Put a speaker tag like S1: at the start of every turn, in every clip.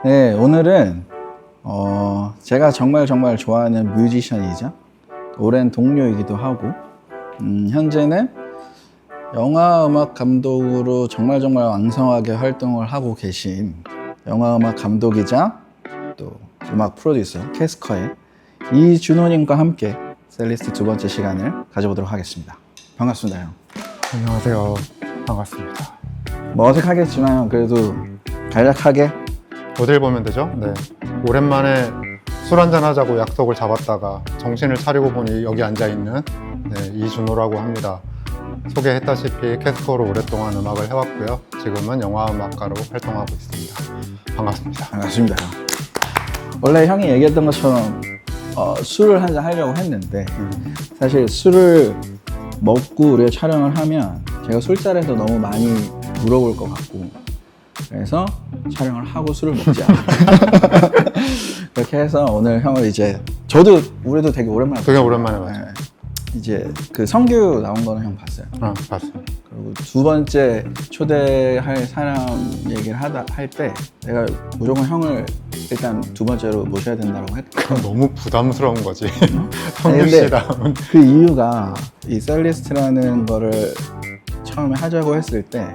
S1: 네, 오늘은 제가 정말 좋아하는 뮤지션이자 오랜 동료이기도 하고 현재는 영화 음악 감독으로 정말 왕성하게 활동을 하고 계신 영화 음악 감독이자 또 음악 프로듀서 캐스커의 이준호님과 함께 셀리스트 두 번째 시간을 가져보도록 하겠습니다. 반갑습니다, 형.
S2: 안녕하세요. 반갑습니다.
S1: 뭐 어색하겠지만 그래도 간략하게
S2: 어딜 보면 되죠? 네. 오랜만에 술 한잔 하자고 약속을 잡았다가 정신을 차리고 보니 여기 앉아있는 이준호라고 합니다. 소개했다시피 캐스커로 오랫동안 음악을 해왔고요. 지금은 영화음악가로 활동하고 있습니다. 반갑습니다.
S1: 반갑습니다. 원래 형이 얘기했던 것처럼 술을 한잔 하려고 했는데 사실 술을 먹고 우리가 촬영을 하면 제가 술자리에서 너무 많이 물어볼 것 같고 그래서 촬영을 하고 술을 먹자. 그렇게 해서 오늘 형을 이제 우리도 되게 오랜만에
S2: 봤죠.
S1: 이제 그 성규 나온 거는 형 봤어요.
S2: 봤어요.
S1: 그리고 두 번째 초대할 사람 얘기를 할 때 내가 무조건 형을 일단 두 번째로 모셔야 된다고 했고
S2: 너무 부담스러운 거지. 성규 씨랑.
S1: 그 이유가 이 셀리스트라는 거를 처음에 하자고 했을 때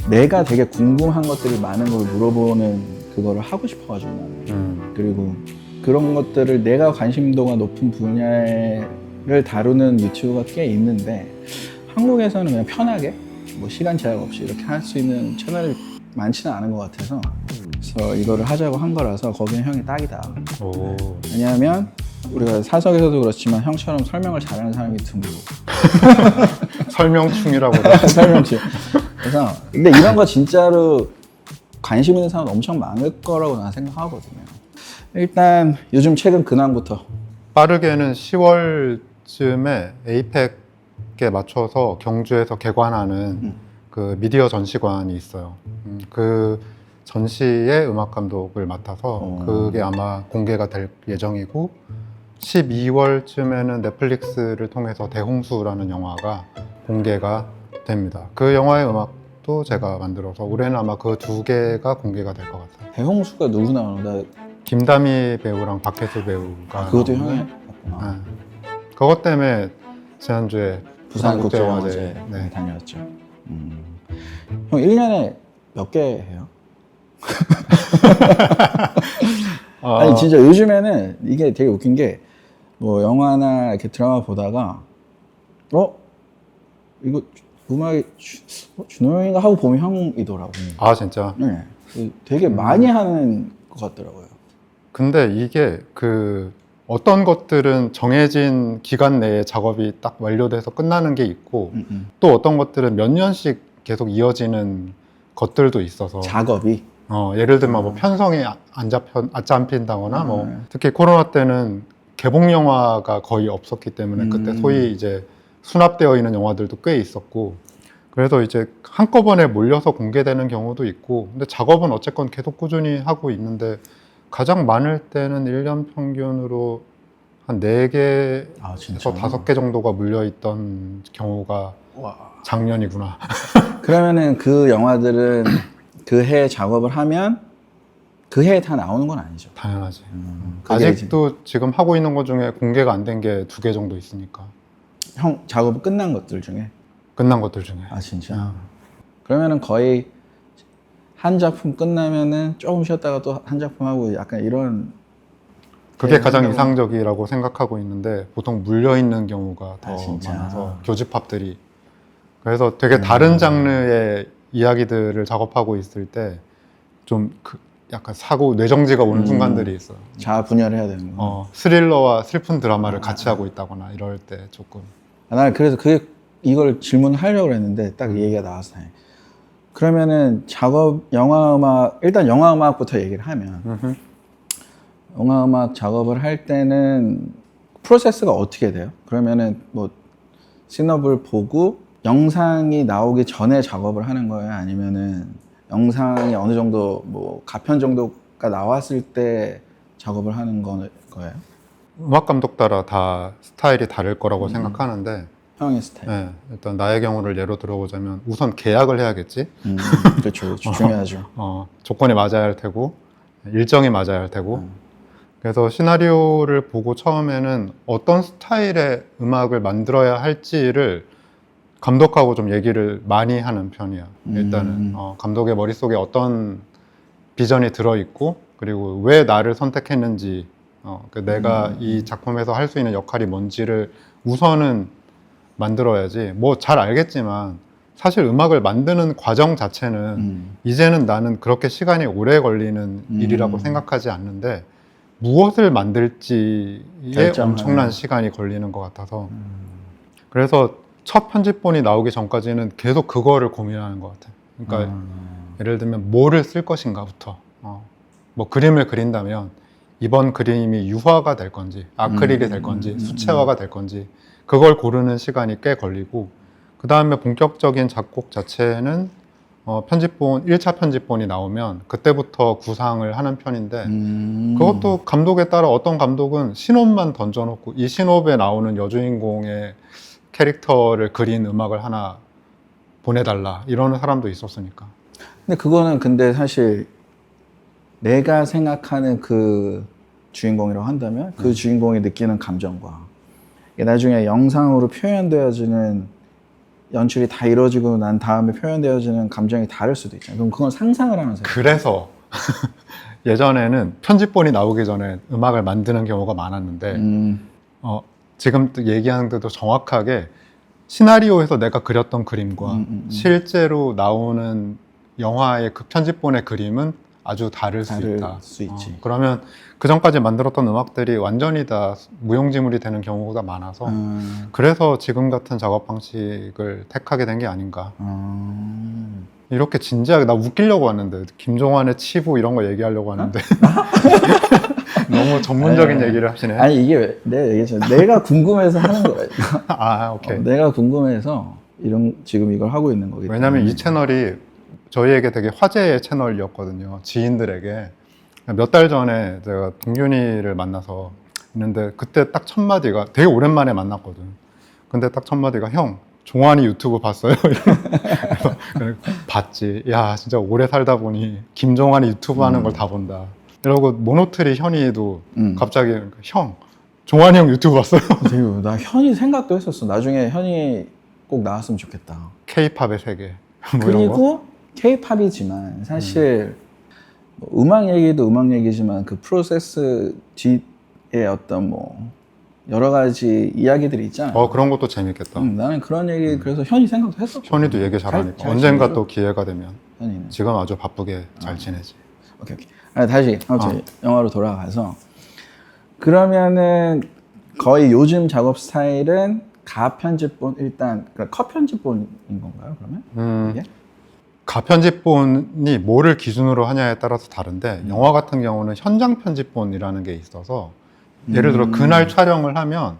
S1: 내가 되게 궁금한 것들이 많은 걸 물어보는 그거를 하고 싶어가지고 나는 그리고 그런 것들을 내가 관심도가 높은 분야를 다루는 유튜브가 꽤 있는데 한국에서는 그냥 편하게 뭐 시간 제약 없이 이렇게 할 수 있는 채널이 많지는 않은 것 같아서 그래서 이거를 하자고 한 거라서 거기는 형이 딱이다.
S2: 오.
S1: 왜냐하면 우리가 사석에서도 그렇지만 형처럼 설명을 잘하는 사람이 드물고
S2: 설명충이라고
S1: 설명충. 그래서 근데 이런 거 진짜로 관심 있는 사람 엄청 많을 거라고 나는 생각하거든요. 일단 요즘 최근 근황부터.
S2: 빠르게는 10월쯤에 에이펙에 맞춰서 경주에서 개관하는 그 미디어 전시관이 있어요. 그 전시의 음악 감독을 맡아서 그게 아마 공개가 될 예정이고 12월쯤에는 넷플릭스를 통해서 대홍수라는 영화가 공개가 됩니다. 그 영화의 음악도 제가 만들어서 올해는 아마 그 두 개가 공개가 될 것 같아요.
S1: 대홍수가 누구 나오나?
S2: 김다미 배우랑 박혜수 배우가
S1: 그것도 형이 했구나.
S2: 그것 때문에 지난주에
S1: 부산국제영화제 다녀왔죠. 형 1년에 몇 개 해요? 아니 진짜 요즘에는 이게 되게 웃긴 게 뭐 영화나 이렇게 드라마 보다가 이거 음악이 준호 형인가 하고 보면 형이더라고.
S2: 아 진짜?
S1: 네. 되게 많이 하는 것 같더라고요.
S2: 근데 이게 어떤 것들은 정해진 기간 내에 작업이 딱 완료돼서 끝나는 게 있고 또 어떤 것들은 몇 년씩 계속 이어지는 것들도 있어서
S1: 작업이?
S2: 예를 들면 뭐 편성이 안 잡힌다거나 뭐 특히 코로나 때는 개봉 영화가 거의 없었기 때문에 그때 소위 이제 수납되어 있는 영화들도 꽤 있었고 그래서 이제 한꺼번에 몰려서 공개되는 경우도 있고 근데 작업은 어쨌건 계속 꾸준히 하고 있는데 가장 많을 때는 1년 평균으로 한 4개에서 5개 정도가 물려있던 경우가 작년이구나.
S1: 그러면은 그 영화들은 그 해 작업을 하면 그 해에 다 나오는 건 아니죠?
S2: 당연하지. 아직도 지금 하고 있는 것 중에 공개가 안 된 게 2개 정도 있으니까.
S1: 형 작업 끝난 것들 중에?
S2: 끝난 것들 중에.
S1: 아 진짜? 그러면은 거의 한 작품 끝나면은 조금 쉬었다가 또 한 작품 하고 약간 이런
S2: 그게 가장 이상적이라고 생각하고 있는데 보통 물려있는 경우가 더
S1: 진짜?
S2: 많아서 교집합들이 그래서 되게 다른 장르의 이야기들을 작업하고 있을 때 좀 약간 뇌정지가 오는 순간들이 있어요.
S1: 자아 분열해야 되는 거.
S2: 스릴러와 슬픈 드라마를 같이 하고 있다거나 이럴 때 조금.
S1: 난 그래서 이걸 질문하려고 했는데 딱 이 얘기가 나와서 다행이에요. 그러면은 일단 영화 음악부터 얘기를 하면 영화 음악 작업을 할 때는 프로세스가 어떻게 돼요? 그러면은 뭐 시놉을 보고 영상이 나오기 전에 작업을 하는 거예요? 아니면은 영상이 어느 정도 뭐 가편 정도가 나왔을 때 작업을 하는 거예요?
S2: 음악 감독 따라 다 스타일이 다를 거라고 생각하는데
S1: 형의 스타일.
S2: 네, 일단 나의 경우를 예로 들어보자면 우선 계약을 해야겠지.
S1: 그렇죠. 중요하죠.
S2: 조건이 맞아야 할 테고 일정이 맞아야 할 테고. 그래서 시나리오를 보고 처음에는 어떤 스타일의 음악을 만들어야 할지를 감독하고 좀 얘기를 많이 하는 편이야. 일단은 감독의 머릿속에 어떤 비전이 들어있고, 그리고 왜 나를 선택했는지, 내가 이 작품에서 할 수 있는 역할이 뭔지를 우선은 만들어야지. 뭐 잘 알겠지만 사실 음악을 만드는 과정 자체는 이제는 나는 그렇게 시간이 오래 걸리는 일이라고 생각하지 않는데, 무엇을 만들지에
S1: 결정을.
S2: 엄청난 시간이 걸리는 것 같아서 그래서 첫 편집본이 나오기 전까지는 계속 그거를 고민하는 것 같아요. 그러니까 예를 들면 뭐를 쓸 것인가부터, 뭐 그림을 그린다면 이번 그림이 유화가 될 건지 아크릴이 될 건지 수채화가 될 건지 그걸 고르는 시간이 꽤 걸리고, 그 다음에 본격적인 작곡 자체는 편집본 1차 편집본이 나오면 그때부터 구상을 하는 편인데, 그것도 감독에 따라 어떤 감독은 신혼만 던져놓고 이 신혼에 나오는 여주인공의 캐릭터를 그린 음악을 하나 보내달라 이러는 사람도 있었으니까.
S1: 근데 그거는 근데 사실 내가 생각하는 그 주인공이라고 한다면 그 주인공이 느끼는 감정과 이게 나중에 영상으로 표현되어지는 연출이 다 이루어지고 난 다음에 표현되어지는 감정이 다를 수도 있잖아요. 그럼 그건 상상을 하면서.
S2: 그래서 예전에는 편집본이 나오기 전에 음악을 만드는 경우가 많았는데 지금 얘기하는 데도 정확하게 시나리오에서 내가 그렸던 그림과 실제로 나오는 영화의 그 편집본의 그림은 아주 다를 수 있다.
S1: 수 있지.
S2: 그러면 그 전까지 만들었던 음악들이 완전히 다 무용지물이 되는 경우가 많아서 그래서 지금 같은 작업 방식을 택하게 된 게 아닌가. 이렇게 진지하게 나 웃기려고 왔는데 김종환의 치부 이런 거 얘기하려고 하는데 너무 전문적인 얘기를 하시네.
S1: 아니 이게 내가 얘기했잖아. 내가 궁금해서 하는 거야.
S2: 아, 오케이.
S1: 내가 궁금해서 지금 이걸 하고 있는 거기 때문에.
S2: 왜냐면 이 채널이 저희에게 되게 화제의 채널이었거든요. 지인들에게. 몇 달 전에 제가 동균이를 만나서 있는데 그때 딱 첫 마디가 되게 오랜만에 만났거든. 근데 딱 첫 마디가 형 종환이 유튜브 봤어요? 그래서 봤지. 야 진짜 오래 살다 보니 김종환이 유튜브 하는 걸 다 본다. 이러고 모노트리 현이도 갑자기 형 종환이 형 유튜브 봤어요?
S1: 나 현이 생각도 했었어. 나중에 현이 꼭 나왔으면 좋겠다.
S2: K-팝의 세계. 뭐 이런 거?
S1: 그리고 K-팝이지만 사실 뭐 음악 얘기도 음악 얘기지만 그 프로세스 뒤에 어떤 뭐 여러 가지 이야기들이 있잖아.
S2: 그런 것도 재밌겠다.
S1: 나는 그런 얘기 그래서 현이 생각도 했었고.
S2: 현이도 얘기 잘하니까
S1: 잘
S2: 언젠가
S1: 지내죠?
S2: 또 기회가 되면.
S1: 현이는.
S2: 지금 아주 바쁘게 잘 지내지.
S1: 오케이. 다시 영화로 돌아가서 그러면은 거의 요즘 작업 스타일은 가편집본 일단 그러니까 컷 편집본인 건가요? 그러면 이게?
S2: 가편집본이 뭐를 기준으로 하냐에 따라서 다른데 영화 같은 경우는 현장 편집본이라는 게 있어서 예를 들어 그날 촬영을 하면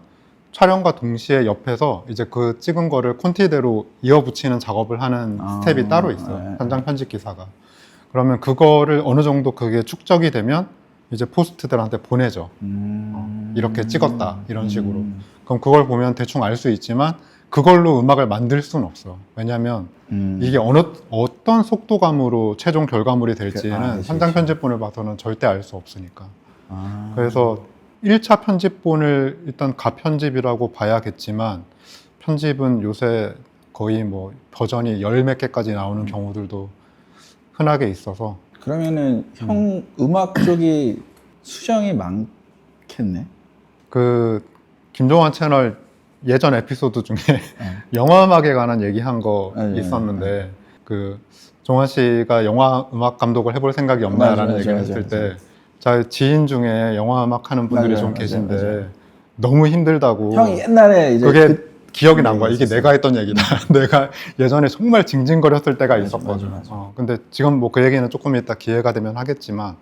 S2: 촬영과 동시에 옆에서 이제 그 찍은 거를 콘티대로 이어붙이는 작업을 하는 스텝이 따로 있어요. 현장 편집 기사가. 그러면 그거를 어느 정도 그게 축적이 되면 이제 포스트들한테 보내죠. 이렇게 찍었다 이런 식으로. 그럼 그걸 보면 대충 알 수 있지만 그걸로 음악을 만들 수는 없어. 왜냐하면 이게 어떤 속도감으로 최종 결과물이 될지는 현장 편집본을 봐서는 절대 알 수 없으니까. 그래서 1차 편집본을 일단 가편집이라고 봐야겠지만 편집은 요새 거의 뭐 버전이 10몇 개까지 나오는 경우들도 흔하게 있어서.
S1: 그러면은 형 음악 쪽이 수정이 많겠네.
S2: 그 김종환 채널 예전 에피소드 중에 영화 음악에 관한 얘기한 거 있었는데 그 종환 씨가 영화 음악 감독을 해볼 생각이 없나라는 얘기를 했을 때 자 지인 중에 영화 음악 하는 분들이 좀 계신데 너무 힘들다고.
S1: 형이 옛날에 이제
S2: 그게 기억이 난 거야. 이게 내가 했던 얘기다. 내가 예전에 정말 징징거렸을 때가 있었거든. 근데 지금 뭐 그 얘기는 조금 이따 기회가 되면 하겠지만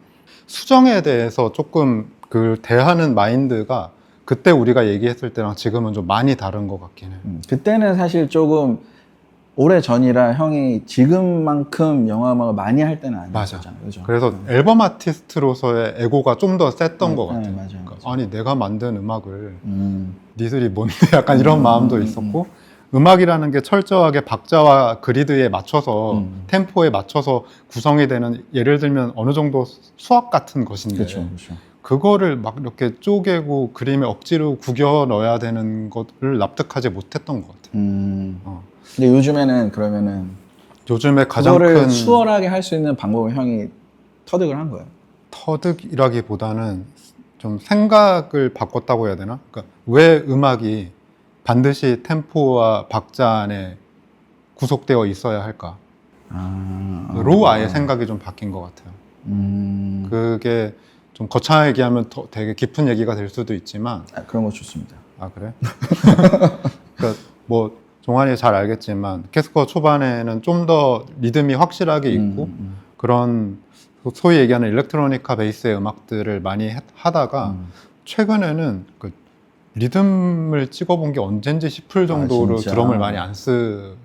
S2: 수정에 대해서 조금 그 대하는 마인드가 그때 우리가 얘기했을 때랑 지금은 좀 많이 다른 것 같긴 해.
S1: 그때는 사실 조금 오래 전이라 형이 지금만큼 영화 음악을 많이 할 때는 아니었잖아요. 그죠?
S2: 그래서 앨범 아티스트로서의 에고가 좀 더 셌던 것 같아요.
S1: 맞아요.
S2: 아니 내가 만든 음악을 니들이 뭔데 약간 이런 마음도 있었고 음악이라는 게 철저하게 박자와 그리드에 맞춰서 템포에 맞춰서 구성이 되는, 예를 들면 어느 정도 수학 같은 것인데
S1: 그렇죠, 그렇죠.
S2: 그거를 막 이렇게 쪼개고 그림에 억지로 구겨 넣어야 되는 것을 납득하지 못했던 것 같아요.
S1: 근데 요즘에는 그러면은
S2: 요즘에 가장
S1: 그거를
S2: 큰
S1: 수월하게 할 수 있는 방법을 형이 터득을 한 거예요.
S2: 터득이라기보다는 좀 생각을 바꿨다고 해야 되나? 그러니까 왜 음악이 반드시 템포와 박자 안에 구속되어 있어야 할까? 로 아예 생각이 좀 바뀐 것 같아요. 그게 좀 거창하게 얘기하면 더 되게 깊은 얘기가 될 수도 있지만,
S1: 그런 거 좋습니다.
S2: 아 그래? 그러니까 뭐 종환이 잘 알겠지만 캐스커 초반에는 좀 더 리듬이 확실하게 있고 그런 소위 얘기하는 일렉트로니카 베이스의 음악들을 많이 하다가 최근에는 그 리듬을 찍어본 게 언젠지 싶을 정도로
S1: 진짜?
S2: 드럼을 많이 안 쓰거든.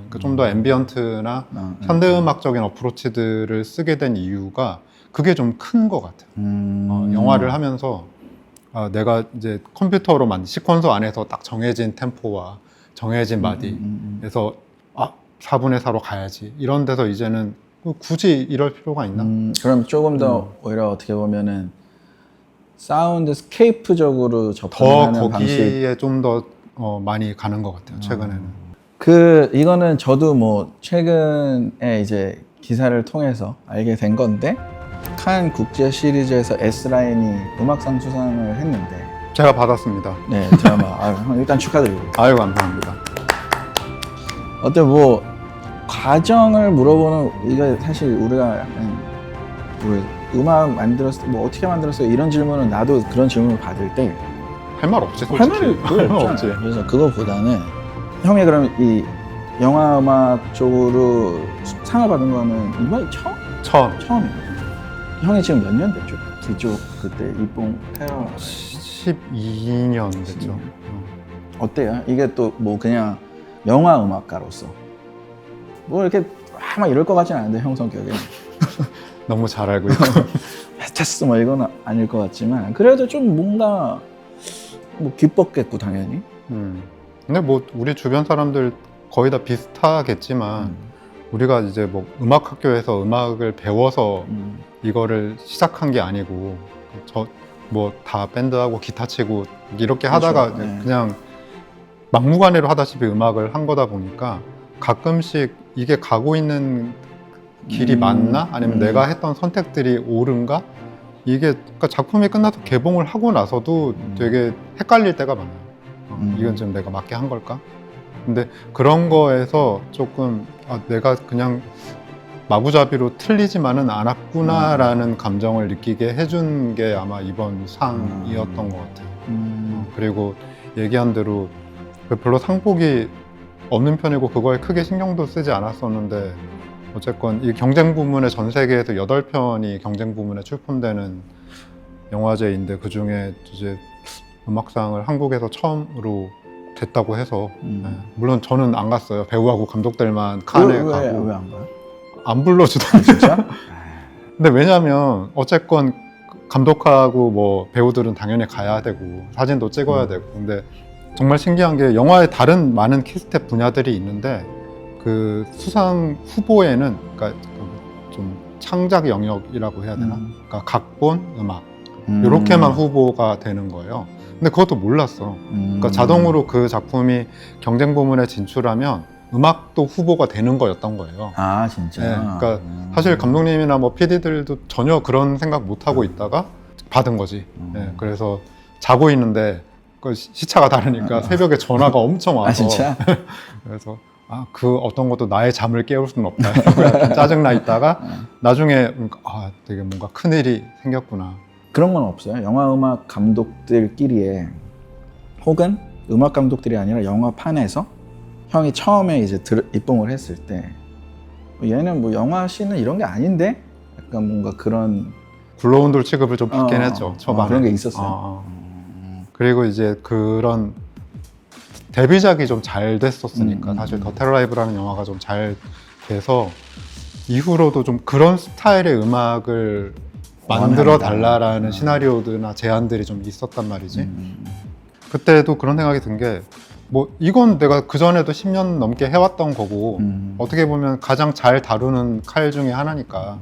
S2: 그러니까 좀 더 앰비언트나 현대음악적인 어프로치들을 쓰게 된 이유가 그게 좀 큰 것 같아요. 영화를 하면서 내가 이제 컴퓨터로 만든 시퀀서 안에서 딱 정해진 템포와 정해진 마디에서 4분의 4로 가야지, 이런 데서 이제는 굳이 이럴 필요가 있나?
S1: 그럼 조금 더 오히려 어떻게 보면은 사운드 스케이프적으로
S2: 더
S1: 접근하는 방식.
S2: 거기에 좀 더 많이 가는 것 같아요, 최근에는.
S1: 이거는 저도 뭐 최근에 이제 기사를 통해서 알게 된 건데, 칸 국제 시리즈에서 S라인이 음악상 수상을 했는데,
S2: 제가 받았습니다.
S1: 네, 제가 형 일단 축하드리고.
S2: 아유, 감사합니다.
S1: 어때 뭐 과정을 물어보는, 이거 사실 우리가 약간 뭐 음악 만들었을 때 뭐 어떻게 만들었어요 이런 질문은, 나도 그런 질문을 받을 때
S2: 할 말 없지,
S1: 할
S2: 솔직히.
S1: 말이 별로
S2: 없지.
S1: 없잖아요. 그래서 그거보다는 형이 그럼 이 영화 음악 쪽으로 상을 받은 거는 이번이 처음이에요. 형이 지금 몇 년 됐죠? 그쪽 그때 이뽕 테러
S2: 12년 됐죠.
S1: 어때요? 이게 또 뭐 그냥 영화 음악가로서 뭐 이렇게 막 이럴 것 같진 않은데, 형 성격에
S2: 너무 잘 알고 있고.
S1: 테스트 뭐 이건 아닐 것 같지만 그래도 좀 뭔가 뭐 기뻤겠고 당연히.
S2: 근데 뭐 우리 주변 사람들 거의 다 비슷하겠지만 우리가 이제 뭐 음악 학교에서 음악을 배워서 이거를 시작한 게 아니고, 저 뭐 다 밴드하고 기타 치고 이렇게 하다가
S1: 그렇죠. 네.
S2: 그냥 막무가내로 하다시피 음악을 한 거다 보니까 가끔씩 이게 가고 있는 길이 맞나? 아니면 내가 했던 선택들이 옳은가? 이게 그러니까 작품이 끝나서 개봉을 하고 나서도 되게 헷갈릴 때가 많아요. 이건 지금 내가 맞게 한 걸까? 근데 그런 거에서 조금 내가 그냥 마구잡이로 틀리지만은 않았구나라는 감정을 느끼게 해준 게 아마 이번 상이었던 것 같아요. 그리고 얘기한 대로 별로 상복이 없는 편이고 그거에 크게 신경도 쓰지 않았었는데, 어쨌건 이 경쟁 부문에 전 세계에서 8편이 경쟁 부문에 출품되는 영화제인데 그 중에 이제 음악상을 한국에서 처음으로 됐다고 해서 물론 저는 안 갔어요. 배우하고 감독들만 칸에 가고.
S1: 왜 안 가요?
S2: 안 불러주더라고요.
S1: 진짜?
S2: 근데 왜냐면 어쨌건 감독하고 뭐 배우들은 당연히 가야 되고 사진도 찍어야 되고, 근데 정말 신기한 게 영화의 다른 많은 키스텝 분야들이 있는데 그 수상 후보에는, 그러니까 좀 창작 영역이라고 해야 되나? 그러니까 각본, 음악 이렇게만 후보가 되는 거예요. 근데 그것도 몰랐어. 그러니까 자동으로 그 작품이 경쟁 부문에 진출하면 음악도 후보가 되는 거였던 거예요.
S1: 아 진짜?
S2: 네, 그러니까 사실 감독님이나 뭐 PD들도 전혀 그런 생각 못 하고 있다가 받은 거지. 네, 그래서 자고 있는데 그 시차가 다르니까 새벽에 전화가 엄청 와서.
S1: 아 진짜?
S2: 그래서 그 어떤 것도 나의 잠을 깨울 수는 없다. 짜증나 있다가 나중에 되게 뭔가 큰일이 생겼구나.
S1: 그런 건 없어요? 영화 음악 감독들끼리에, 혹은 음악 감독들이 아니라 영화판에서 형이 처음에 이제 입봉을 했을 때 얘는 뭐 영화 씬은 이런 게 아닌데? 약간 뭔가 그런
S2: 굴러온 돌 취급을 좀 받긴 했죠. 초반에.
S1: 그런 게 있었어요.
S2: 그리고 이제 그런 데뷔작이 좀 잘 됐었으니까 사실 더 테러라이브라는 영화가 좀 잘 돼서 이후로도 좀 그런 스타일의 음악을 만들어 달라라는 시나리오들이나 제안들이 좀 있었단 말이지. 그때도 그런 생각이 든 게 뭐 이건 내가 그전에도 10년 넘게 해왔던 거고 어떻게 보면 가장 잘 다루는 칼 중에 하나니까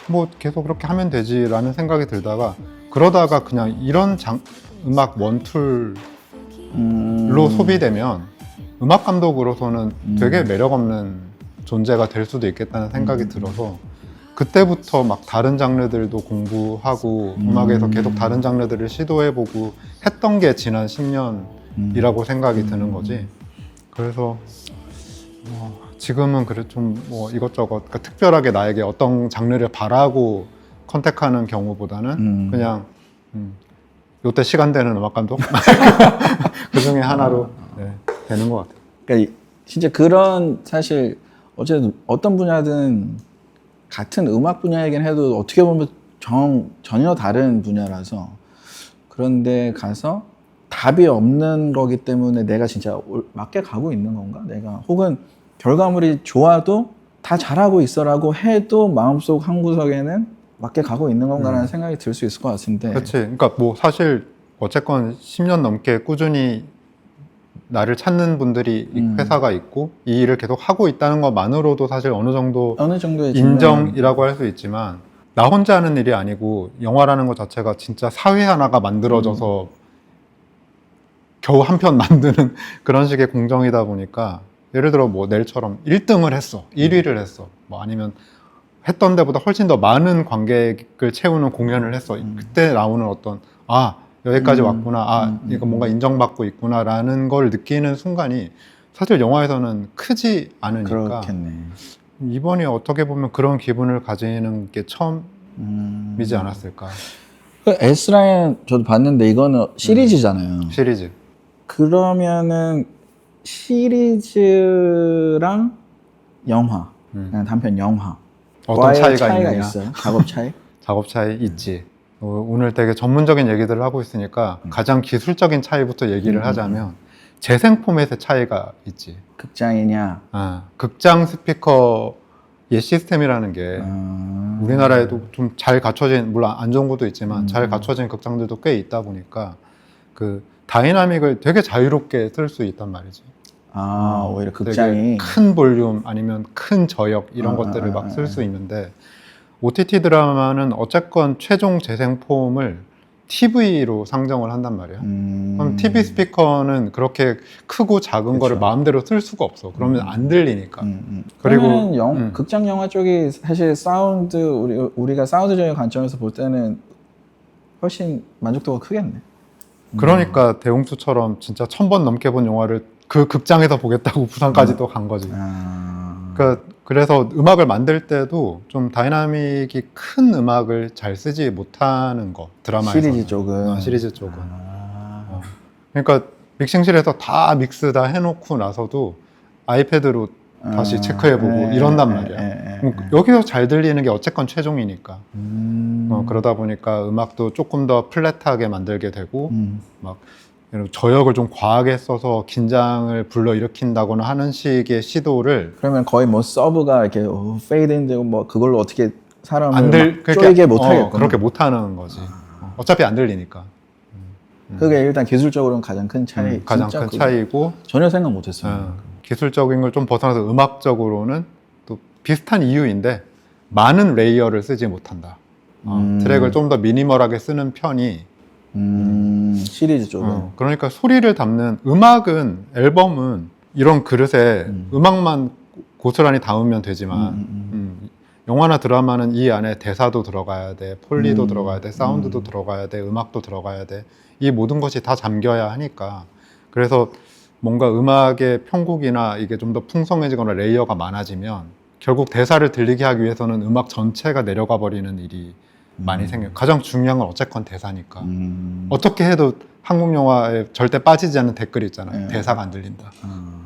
S2: 뭐 계속 그렇게 하면 되지라는 생각이 들다가 그러다가 그냥 이런 음악 원툴로 소비되면 음악 감독으로서는 되게 매력 없는 존재가 될 수도 있겠다는 생각이 들어서 그때부터 막 다른 장르들도 공부하고 음악에서 계속 다른 장르들을 시도해보고 했던 게 지난 10년이라고 생각이 드는 거지. 그래서 지금은 그래 좀 뭐 이것저것 그러니까 특별하게 나에게 어떤 장르를 바라고 컨택하는 경우보다는 그냥 요때 시간 되는 음악 감독 그 중에 하나로 네, 되는 것 같아요.
S1: 그러니까 진짜 그런 사실 어쨌든 어떤 분야든 같은 음악 분야이긴 해도 어떻게 보면 전혀 다른 분야라서 그런데 가서 답이 없는 거기 때문에 내가 진짜 맞게 가고 있는 건가? 내가 혹은 결과물이 좋아도 다 잘하고 있어라고 해도 마음속 한구석에는 맞게 가고 있는 건가라는 생각이 들 수 있을 것 같은데.
S2: 그렇지. 그러니까 뭐 사실 어쨌건 10년 넘게 꾸준히 나를 찾는 분들이 회사가 있고 이 일을 계속 하고 있다는 것만으로도 사실 어느 정도의 인정이라고 할 수 있지만 나 혼자 하는 일이 아니고 영화라는 것 자체가 진짜 사회 하나가 만들어져서 겨우 한 편 만드는 그런 식의 공정이다 보니까 예를 들어 뭐 내일처럼 1등을 했어 1위를 했어 뭐 아니면 했던 데보다 훨씬 더 많은 관객을 채우는 공연을 했어 그때 나오는 어떤 여기까지 왔구나 이거 뭔가 인정받고 있구나라는 걸 느끼는 순간이 사실 영화에서는 크지 않으니까
S1: 그렇겠네.
S2: 이번이 어떻게 보면 그런 기분을 가지는 게 처음이지 않았을까.
S1: 그 S라인 저도 봤는데 이거는 시리즈잖아요.
S2: 시리즈.
S1: 그러면은 시리즈랑 영화, 그냥 단편 영화
S2: 어떤 차이가 있느냐?
S1: 있어요? 작업 차이?
S2: 작업 차이 있지. 오늘 되게 전문적인 얘기들을 하고 있으니까 가장 기술적인 차이부터 얘기를 하자면 재생 포맷의 차이가 있지.
S1: 극장이냐?
S2: 극장 스피커의 시스템이라는 게 우리나라에도 좀 잘 갖춰진, 물론 안 좋은 것도 있지만 잘 갖춰진 극장들도 꽤 있다 보니까 그 다이나믹을 되게 자유롭게 쓸 수 있단 말이지.
S1: 오히려 극장이
S2: 큰 볼륨 아니면 큰 저역 이런 것들을 막 쓸 수 있는데 OTT 드라마는 어쨌건 최종 재생 폼을 TV로 상정을 한단 말이야. 그럼 TV 스피커는 그렇게 크고 작은 거를 마음대로 쓸 수가 없어. 그러면 안 들리니까.
S1: 그리고 극장 영화 쪽이 사실 사운드 우리가 사운드적인 관점에서 볼 때는 훨씬 만족도가 크겠네.
S2: 그러니까 대홍수처럼 진짜 1000번 넘게 본 영화를 그 극장에서 보겠다고 부산까지도 간 거지. 그래서 음악을 만들 때도 좀 다이나믹이 큰 음악을 잘 쓰지 못하는 거, 드라마에서.
S1: 시리즈 쪽은.
S2: 시리즈 쪽은. 그러니까 믹싱실에서 다 믹스 다 해놓고 나서도 아이패드로 다시 체크해보고 이런단 말이야. 여기서 잘 들리는 게 어쨌건 최종이니까. 그러다 보니까 음악도 조금 더 플랫하게 만들게 되고 막 저역을 좀 과하게 써서 긴장을 불러일으킨다거나 하는 식의 시도를
S1: 그러면 거의 뭐 서브가 이렇게 페이드인되고 뭐 그걸로 어떻게 사람을 쪼이게 못하겠구나.
S2: 그렇게 못하는 거지. 어차피 안 들리니까.
S1: 그게 일단 기술적으로는 가장 큰 차이.
S2: 가장 큰 차이고
S1: 전혀 생각 못했어요.
S2: 기술적인 걸 좀 벗어나서 음악적으로는 또 비슷한 이유인데 많은 레이어를 쓰지 못한다. 트랙을 좀 더 미니멀하게 쓰는 편이
S1: 시리즈 쪽은.
S2: 그러니까 소리를 담는 음악은 앨범은 이런 그릇에 음악만 고스란히 담으면 되지만 영화나 드라마는 이 안에 대사도 들어가야 돼, 폴리도 들어가야 돼, 사운드도 들어가야 돼, 음악도 들어가야 돼. 이 모든 것이 다 잠겨야 하니까 그래서 뭔가 음악의 편곡이나 이게 좀 더 풍성해지거나 레이어가 많아지면 결국 대사를 들리게 하기 위해서는 음악 전체가 내려가 버리는 일이 많이 생겨요. 가장 중요한 건 어쨌건 대사니까. 어떻게 해도 한국 영화에 절대 빠지지 않는 댓글이 있잖아요. 대사가 안 들린다.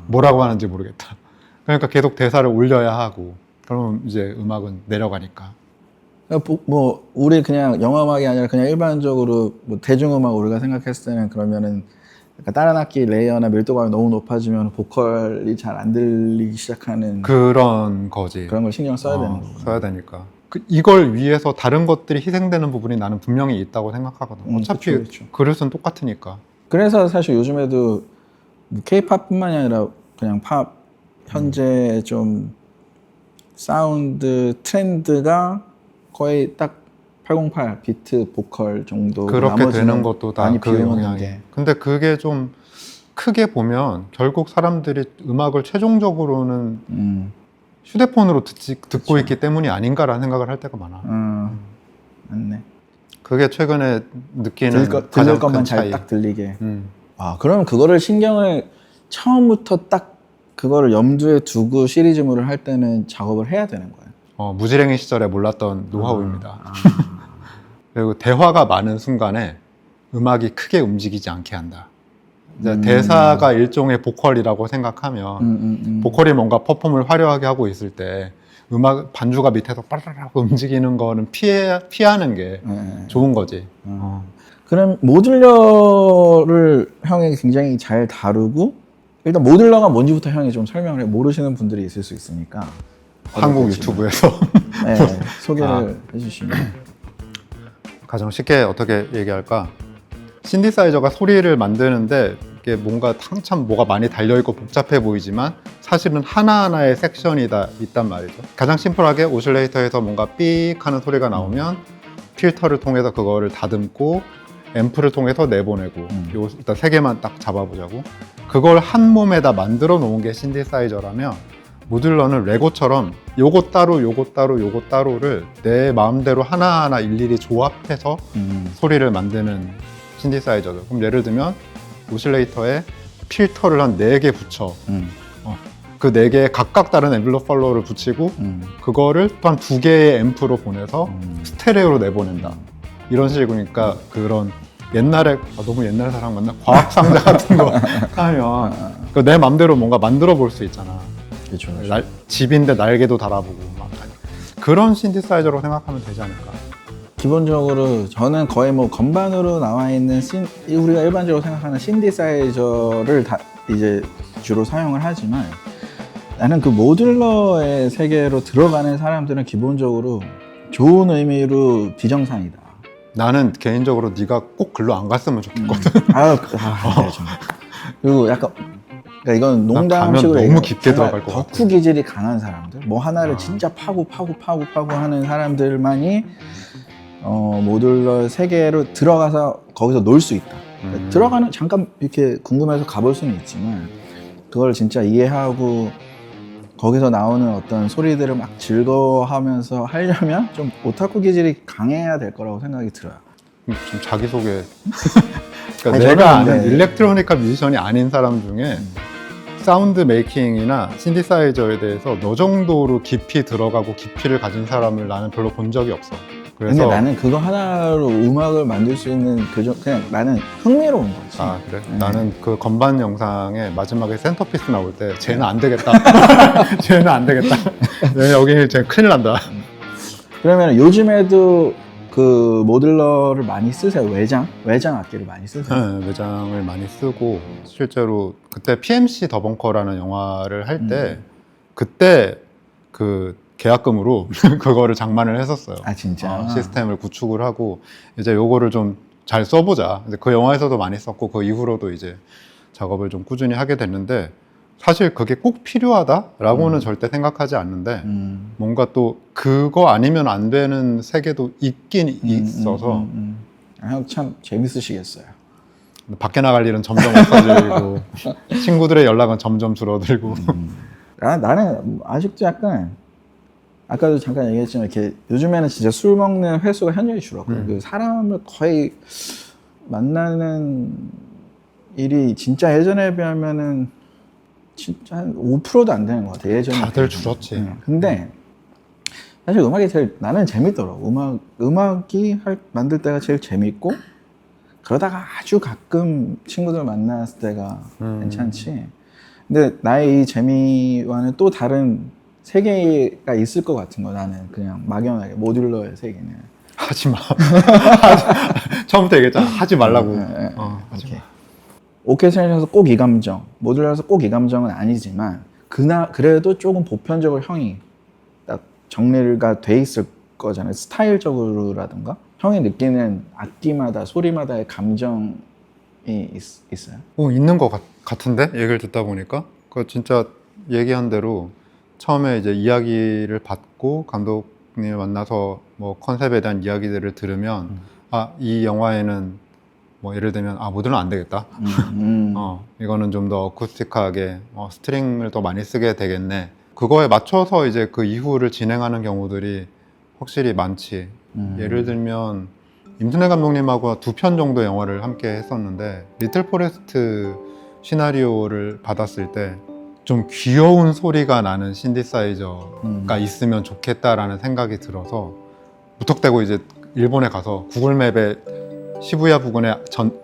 S2: 뭐라고 하는지 모르겠다. 그러니까 계속 대사를 올려야 하고 그러면 이제 음악은 내려가니까.
S1: 뭐 우리 그냥 영화 음악이 아니라 그냥 일반적으로 뭐 대중음악 우리가 생각했을 때는 그러면은 약간 다른 악기 레이어나 밀도가 너무 높아지면 보컬이 잘 안 들리기 시작하는
S2: 그런 거지.
S1: 그런 걸 신경 써야 되는 거구나.
S2: 써야 되니까. 이걸 위해서 다른 것들이 희생되는 부분이 나는 분명히 있다고 생각하거든. 어차피
S1: 그쵸.
S2: 그릇은 똑같으니까.
S1: 그래서 사실 요즘에도 뭐 K-팝뿐만이 아니라 그냥 팝 현재 좀 사운드 트렌드가 거의 딱 808 비트 보컬 정도
S2: 그렇게 되는 것도 다
S1: 많이
S2: 그
S1: 비우는
S2: 영향이.
S1: 게
S2: 근데 그게 좀 크게 보면 결국 사람들이 음악을 최종적으로는 휴대폰으로 듣고 있기 때문이 아닌가라는 생각을 할 때가 많아.
S1: 맞네.
S2: 그게 최근에 느끼는
S1: 들을
S2: 가장
S1: 것만
S2: 큰
S1: 잘
S2: 차이.
S1: 딱 들리게. 아, 그러면 그거를 신경을 처음부터 딱 그거를 염두에 두고 시리즈물을 할 때는 작업을 해야 되는 거예요.
S2: 무지랭이 시절에 몰랐던 노하우입니다. 그리고 대화가 많은 순간에 음악이 크게 움직이지 않게 한다. 이제 대사가 일종의 보컬이라고 생각하면 보컬이 뭔가 퍼폼을 화려하게 하고 있을 때 음악 반주가 밑에서 빠르르 움직이는 거는 피하는 게 좋은 거지.
S1: 그럼 모듈러를 형이 굉장히 잘 다루고 일단 모듈러가 뭔지부터 형이 좀 설명을 해. 모르시는 분들이 있을 수 있으니까
S2: 한국
S1: 어렵겠지만.
S2: 유튜브에서
S1: 네, 소개를 해주시면.
S2: 가장 쉽게 어떻게 얘기할까? 신디사이저가 소리를 만드는데 이게 뭔가 한참 뭐가 많이 달려있고 복잡해 보이지만 사실은 하나하나의 섹션이 다 있단 말이죠. 가장 심플하게 오실레이터에서 뭔가 삑 하는 소리가 나오면 필터를 통해서 그거를 다듬고 앰프를 통해서 내보내고 요 일단 세 개만 딱 잡아보자고. 그걸 한 몸에다 만들어 놓은 게 신디사이저라면 모듈러는 레고처럼 요거 따로 요거 따로 요거 따로를 내 마음대로 하나하나 일일이 조합해서 소리를 만드는 신디사이저죠. 그럼 예를 들면 오실레이터에 필터를 한 4개 붙여 그 4개에 각각 다른 앰플러 팔로우를 붙이고 그거를 또 한 2개의 앰프로 보내서 스테레오로 내보낸다. 이런 식이니까 그런 옛날에 너무 옛날 사람 같나? 과학상자 같은 거 하면 내 맘대로 뭔가 만들어 볼 수 있잖아.
S1: 그렇죠.
S2: 집인데 날개도 달아보고 막 그런 신디사이저로 생각하면 되지 않을까.
S1: 기본적으로 저는 거의 뭐 건반으로 나와 있는 우리가 일반적으로 생각하는 신디사이저를 다 이제 주로 사용을 하지만 나는 그 모듈러의 세계로 들어가는 사람들은 기본적으로 좋은 의미로 비정상이다.
S2: 나는 개인적으로 네가 꼭 글로 안 갔으면 좋겠거든.
S1: 네, 정말. 그리고 약간 그러니까 이건 농담식으로
S2: 너무 깊게 들어갈 것 같아.
S1: 덕후 기질이 강한 사람들, 뭐 하나를 진짜 파고 하는 사람들만이 모듈러 세계로 들어가서 거기서 놀 수 있다. 그러니까 들어가는 잠깐 이렇게 궁금해서 가볼 수는 있지만 그걸 진짜 이해하고 거기서 나오는 어떤 소리들을 막 즐거워하면서 하려면 좀 오타쿠 기질이 강해야 될 거라고 생각이 들어요.
S2: 좀 자기소개. 그러니까
S1: 아니,
S2: 내가
S1: 저는
S2: 아는
S1: 근데-
S2: 일렉트로니카 뮤지션이 아닌 사람 중에 사운드 메이킹이나 신디사이저에 대해서 너 정도로 깊이 들어가고 깊이를 가진 사람을 나는 별로 본 적이 없어.
S1: 근데
S2: 그래서
S1: 나는 그거 하나로 음악을 만들 수 있는 그냥 나는 흥미로운 거지.
S2: 아 그래? 나는 그 건반 영상에 마지막에 센터피스 나올 때 쟤는 안 되겠다. 쟤는 안 되겠다. 여기 쟤 큰일 난다.
S1: 그러면 요즘에도 그 모듈러를 많이 쓰세요? 외장 악기를 많이 쓰세요?
S2: 네, 외장을 많이 쓰고 실제로 그때 PMC 더 벙커라는 영화를 할 때 그때 그 계약금으로 그거를 장만을 했었어요.
S1: 아 진짜?
S2: 시스템을 구축을 하고 이제 요거를 좀 잘 써보자. 이제 그 영화에서도 많이 썼고 그 이후로도 이제 작업을 좀 꾸준히 하게 됐는데 사실 그게 꼭 필요하다라고는 절대 생각하지 않는데 뭔가 또 그거 아니면 안 되는 세계도 있긴 있어서
S1: 형 참 재밌으시겠어요.
S2: 밖에 나갈 일은 점점 없어지고 친구들의 연락은 점점 줄어들고
S1: 나는 아직도 약간 아까도 잠깐 얘기했지만 이렇게 요즘에는 진짜 술 먹는 횟수가 현저히 줄었고 그 사람을 거의 만나는 일이 진짜 예전에 비하면은 진짜 한 5%도 안 되는 것 같아. 예전에
S2: 다들
S1: 비해서.
S2: 줄었지.
S1: 근데 사실 음악이 제일 나는 재밌더라고. 음악이 만들 때가 제일 재밌고 그러다가 아주 가끔 친구들 만났을 때가 괜찮지. 근데 나의 이 재미와는 또 다른 세계가 있을 것 같은 거. 나는 그냥 막연하게 모듈러의 세계는.
S2: 하지 마. 처음부터 얘기했잖아. 하지 말라고. 하지 마.
S1: 오케스트레이션에서 꼭 이 감정, 모듈러에서 꼭 이 감정은 아니지만 그래도 조금 보편적으로 형이 딱 정리가 돼 있을 거잖아요. 스타일적으로라든가 형이 느끼는 악기마다 소리마다의 감정이 있어요?
S2: 있는 것 같은데 얘기를 듣다 보니까 그 진짜 얘기한 대로 처음에 이제 이야기를 받고 감독님을 만나서 뭐 컨셉에 대한 이야기들을 들으면 이 영화에는 뭐 예를 들면 모듈은 안 되겠다. 이거는 좀 더 어쿠스틱하게 스트링을 더 많이 쓰게 되겠네. 그거에 맞춰서 이제 그 이후를 진행하는 경우들이 확실히 많지. 예를 들면 임순애 감독님하고 2편 정도 영화를 함께 했었는데 리틀 포레스트 시나리오를 받았을 때 좀 귀여운 소리가 나는 신디사이저가 있으면 좋겠다라는 생각이 들어서 무턱대고 이제 일본에 가서 구글맵에 시부야 부근에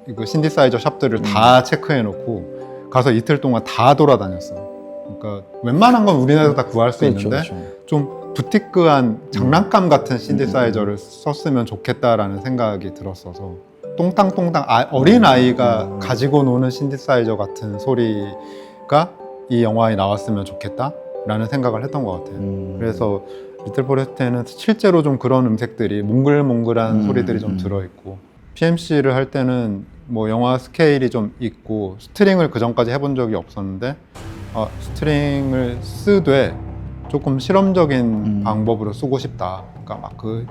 S2: 이거 신디사이저 샵들을 다 체크해 놓고 가서 이틀 동안 다 돌아다녔어. 그러니까 웬만한 건 우리나라에서 다 구할 수 있는데
S1: 그렇죠.
S2: 좀 부티크한 장난감 같은 신디사이저를 썼으면 좋겠다라는 생각이 들었어서 똥땅똥땅 어린 아이가 가지고 노는 신디사이저 같은 소리가 이 영화에 나왔으면 좋겠다라는 생각을 했던 것 같아요. 그래서 리틀 포레스트에는 실제로 좀 그런 음색들이 몽글몽글한 소리들이 좀 들어있고 PMC를 할 때는 뭐 영화 스케일이 좀 있고 스트링을 그 전까지 해본 적이 없었는데 스트링을 쓰되 조금 실험적인 방법으로 쓰고 싶다. 그러니까 막 그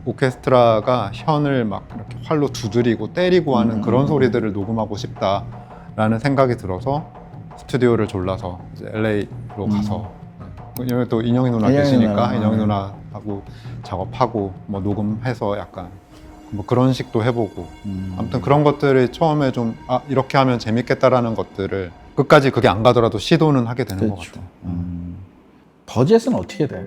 S2: 오케스트라가 현을 막 이렇게 활로 두드리고 때리고 하는 그런 소리들을 녹음하고 싶다라는 생각이 들어서 스튜디오를 졸라서 이제 LA로 가서 여기 또 인영이 누나 계시니까 인영이 누나하고 작업하고 뭐 녹음해서 약간 뭐 그런 식도 해보고 아무튼 그런 것들이 처음에 좀 이렇게 하면 재밌겠다라는 것들을 끝까지 그게 안 가더라도 시도는 하게 되는 것 같아요.
S1: 버젯은 어떻게 돼?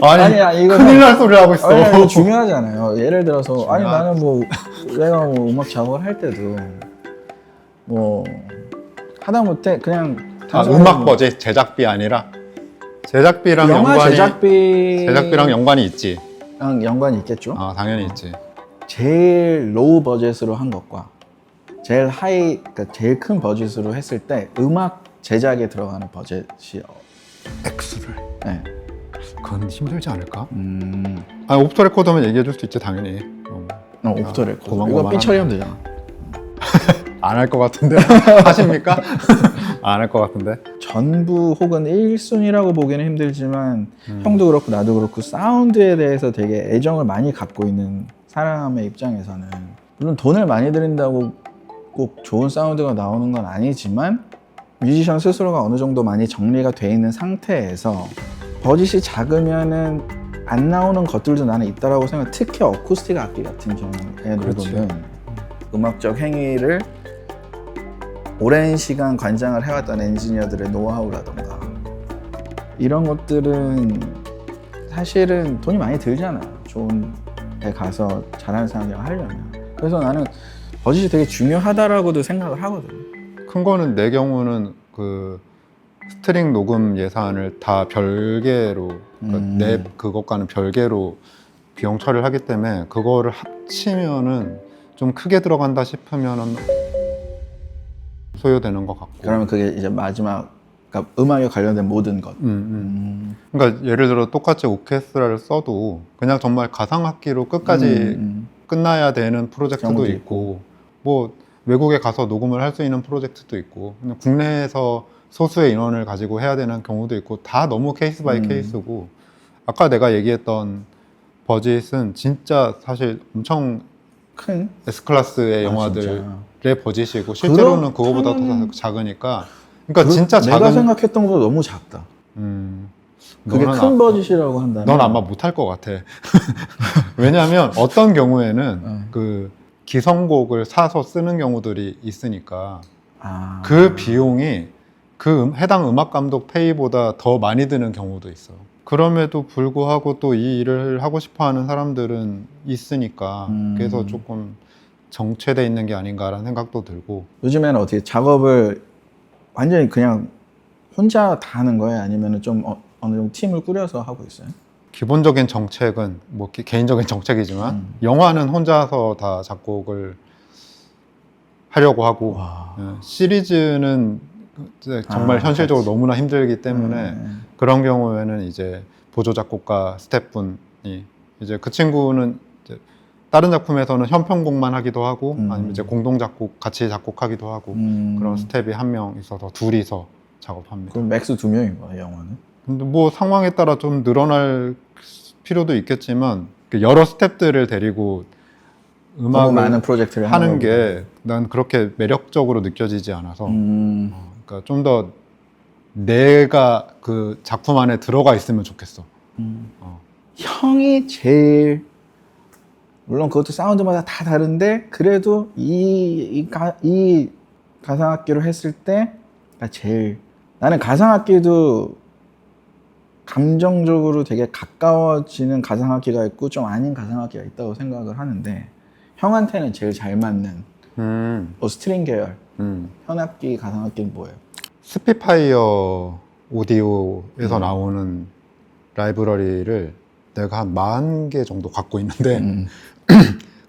S2: 아니야 이거 큰일 날 소리를 하고 있어.
S1: 이거 중요하잖아요. 예를 들어서 나는 뭐 내가 뭐 음악 작업을 할 때도 뭐 하다못해 그냥
S2: 음악 버젯 제작비 아니라 제작비랑
S1: 영화
S2: 연관이
S1: 제작비랑
S2: 연관이 있지.
S1: 연관이 있겠죠.
S2: 당연히 있지.
S1: 제일 로우 버젯으로 한 것과 제일 하이, 그러니까 제일 큰 버젯으로 했을 때 음악 제작에 들어가는 버젯이
S2: 액수를.
S1: 네.
S2: 그건 힘들지 않을까? 오프 더 레코더면 얘기해 줄 수 있지 당연히.
S1: 오프 더 레코더. 이거 삐 처리하면 되잖아.
S2: 안 할 것 같은데? 하십니까? 안 할 것 같은데?
S1: 전부 혹은 1순위라고 보기는 힘들지만 형도 그렇고 나도 그렇고 사운드에 대해서 되게 애정을 많이 갖고 있는 사람의 입장에서는 물론 돈을 많이 들인다고 꼭 좋은 사운드가 나오는 건 아니지만 뮤지션 스스로가 어느 정도 많이 정리가 돼 있는 상태에서 버짓이 작으면은 안 나오는 것들도 나는 있다라고 생각해. 특히 어쿠스틱 악기 같은 경우에는 음악적 행위를 오랜 시간 관장을 해왔던 엔지니어들의 노하우라던가 이런 것들은 사실은 돈이 많이 들잖아요. 좋은 데 가서 잘하는 사람들이랑 하려면. 그래서 나는 버짓이 되게 중요하다라고도 생각을 하거든요.
S2: 큰 거는 내 경우는 그 스트링 녹음 예산을 다 별개로 그러니까 내 그것과는 별개로 비용 처리를 하기 때문에 그거를 합치면은 좀 크게 들어간다 싶으면은 소요되는 것 같고.
S1: 그러면 그게 이제 마지막 그러니까 음악에 관련된 모든 것.
S2: 그러니까 예를 들어 똑같이 오케스트라를 써도 그냥 정말 가상악기로 끝까지 끝나야 되는 프로젝트도 있고 뭐 외국에 가서 녹음을 할 수 있는 프로젝트도 있고 그냥 국내에서 소수의 인원을 가지고 해야 되는 경우도 있고 다 너무 케이스 바이 케이스고 아까 내가 얘기했던 버짓은 진짜 사실 엄청
S1: 큰
S2: S클래스의 영화들의 버짓이고 실제로는 그거보다 더 작으니까 그러니까 진짜 작은
S1: 내가 생각했던 것보다 너무 작다. 그게 큰 버짓이라고 한다면
S2: 넌 아마 못할 것 같아. 왜냐하면 어떤 경우에는 그 기성곡을 사서 쓰는 경우들이 있으니까 그 비용이 그 해당 음악 감독 페이보다 더 많이 드는 경우도 있어. 그럼에도 불구하고 또 이 일을 하고 싶어 하는 사람들은 있으니까 그래서 조금 정체돼 있는 게 아닌가라는 생각도 들고.
S1: 요즘에는 어떻게 작업을 완전히 그냥 혼자 다 하는 거예요? 아니면 좀 어느 정도 팀을 꾸려서 하고 있어요?
S2: 기본적인 정책은 뭐 개인적인 정책이지만 영화는 혼자서 다 작곡을 하려고 하고 시리즈는 이제 정말 현실적으로 너무나 힘들기 때문에 그런 경우에는 이제 보조 작곡가 스태프분이 이제 그 친구는 이제 다른 작품에서는 현편곡만 하기도 하고 아니면 이제 공동 작곡 같이 작곡하기도 하고 그런 스텝이 한 명 있어서 둘이서 작업합니다.
S1: 그럼 맥스 2명인 거야 영화는?
S2: 근데 뭐 상황에 따라 좀 늘어날 필요도 있겠지만 여러 스텝들을 데리고
S1: 너무
S2: 음악을
S1: 많은 프로젝트를
S2: 하는 게 난 그렇게 매력적으로 느껴지지 않아서 그러니까 좀 더 내가 그 작품 안에 들어가 있으면 좋겠어.
S1: 형이 제일 물론 그것도 사운드마다 다 다른데 그래도 이 가상악기로 했을 때가 제일 나는 가상악기도 감정적으로 되게 가까워지는 가상악기가 있고 좀 아닌 가상악기가 있다고 생각을 하는데 형한테는 제일 잘 맞는 뭐 스트링 계열 현악기 가상악기는 뭐예요?
S2: 스피파이어 오디오에서 나오는 라이브러리를 내가 한 40개 정도 갖고 있는데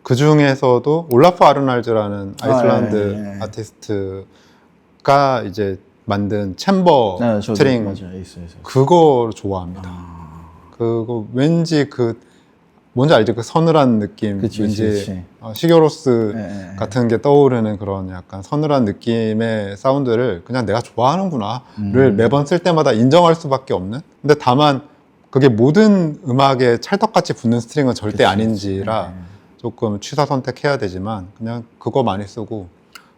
S2: 그 중에서도 올라프 아르날즈라는 아이슬란드 아티스트가 이제 만든 챔버 스트링
S1: 맞아요. 있어요.
S2: 그거 좋아합니다. 그거 왠지 그 뭔지 알죠? 그 서늘한 느낌,
S1: 그치,
S2: 왠지
S1: 그치.
S2: 시겨로스 같은 게 떠오르는 그런 약간 서늘한 느낌의 사운드를 그냥 내가 좋아하는구나를 매번 쓸 때마다 인정할 수밖에 없는. 근데 다만 그게 모든 음악에 찰떡같이 붙는 스트링은 절대 아닌지라 조금 취사 선택해야 되지만 그냥 그거 많이 쓰고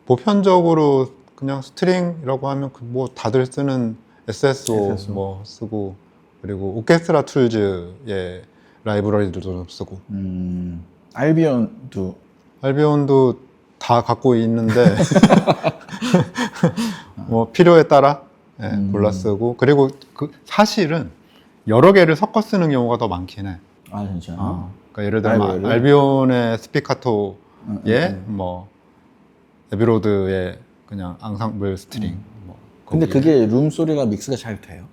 S2: 보편적으로 그냥 스트링이라고 하면 뭐 다들 쓰는 SSO 뭐 쓰고 그리고 오케스트라 툴즈의 라이브러리들도 좀 쓰고
S1: 알비온도
S2: 다 갖고 있는데 뭐 필요에 따라 골라 쓰고 그리고 그 사실은 여러 개를 섞어 쓰는 경우가 더 많긴 해.
S1: 아 진짜?
S2: 그러니까 예를 들면 알비온의 스피카토에 뭐 에비로드의 그냥 앙상블 스트링 뭐
S1: 근데 그게 룸 소리가 믹스가 잘 돼요?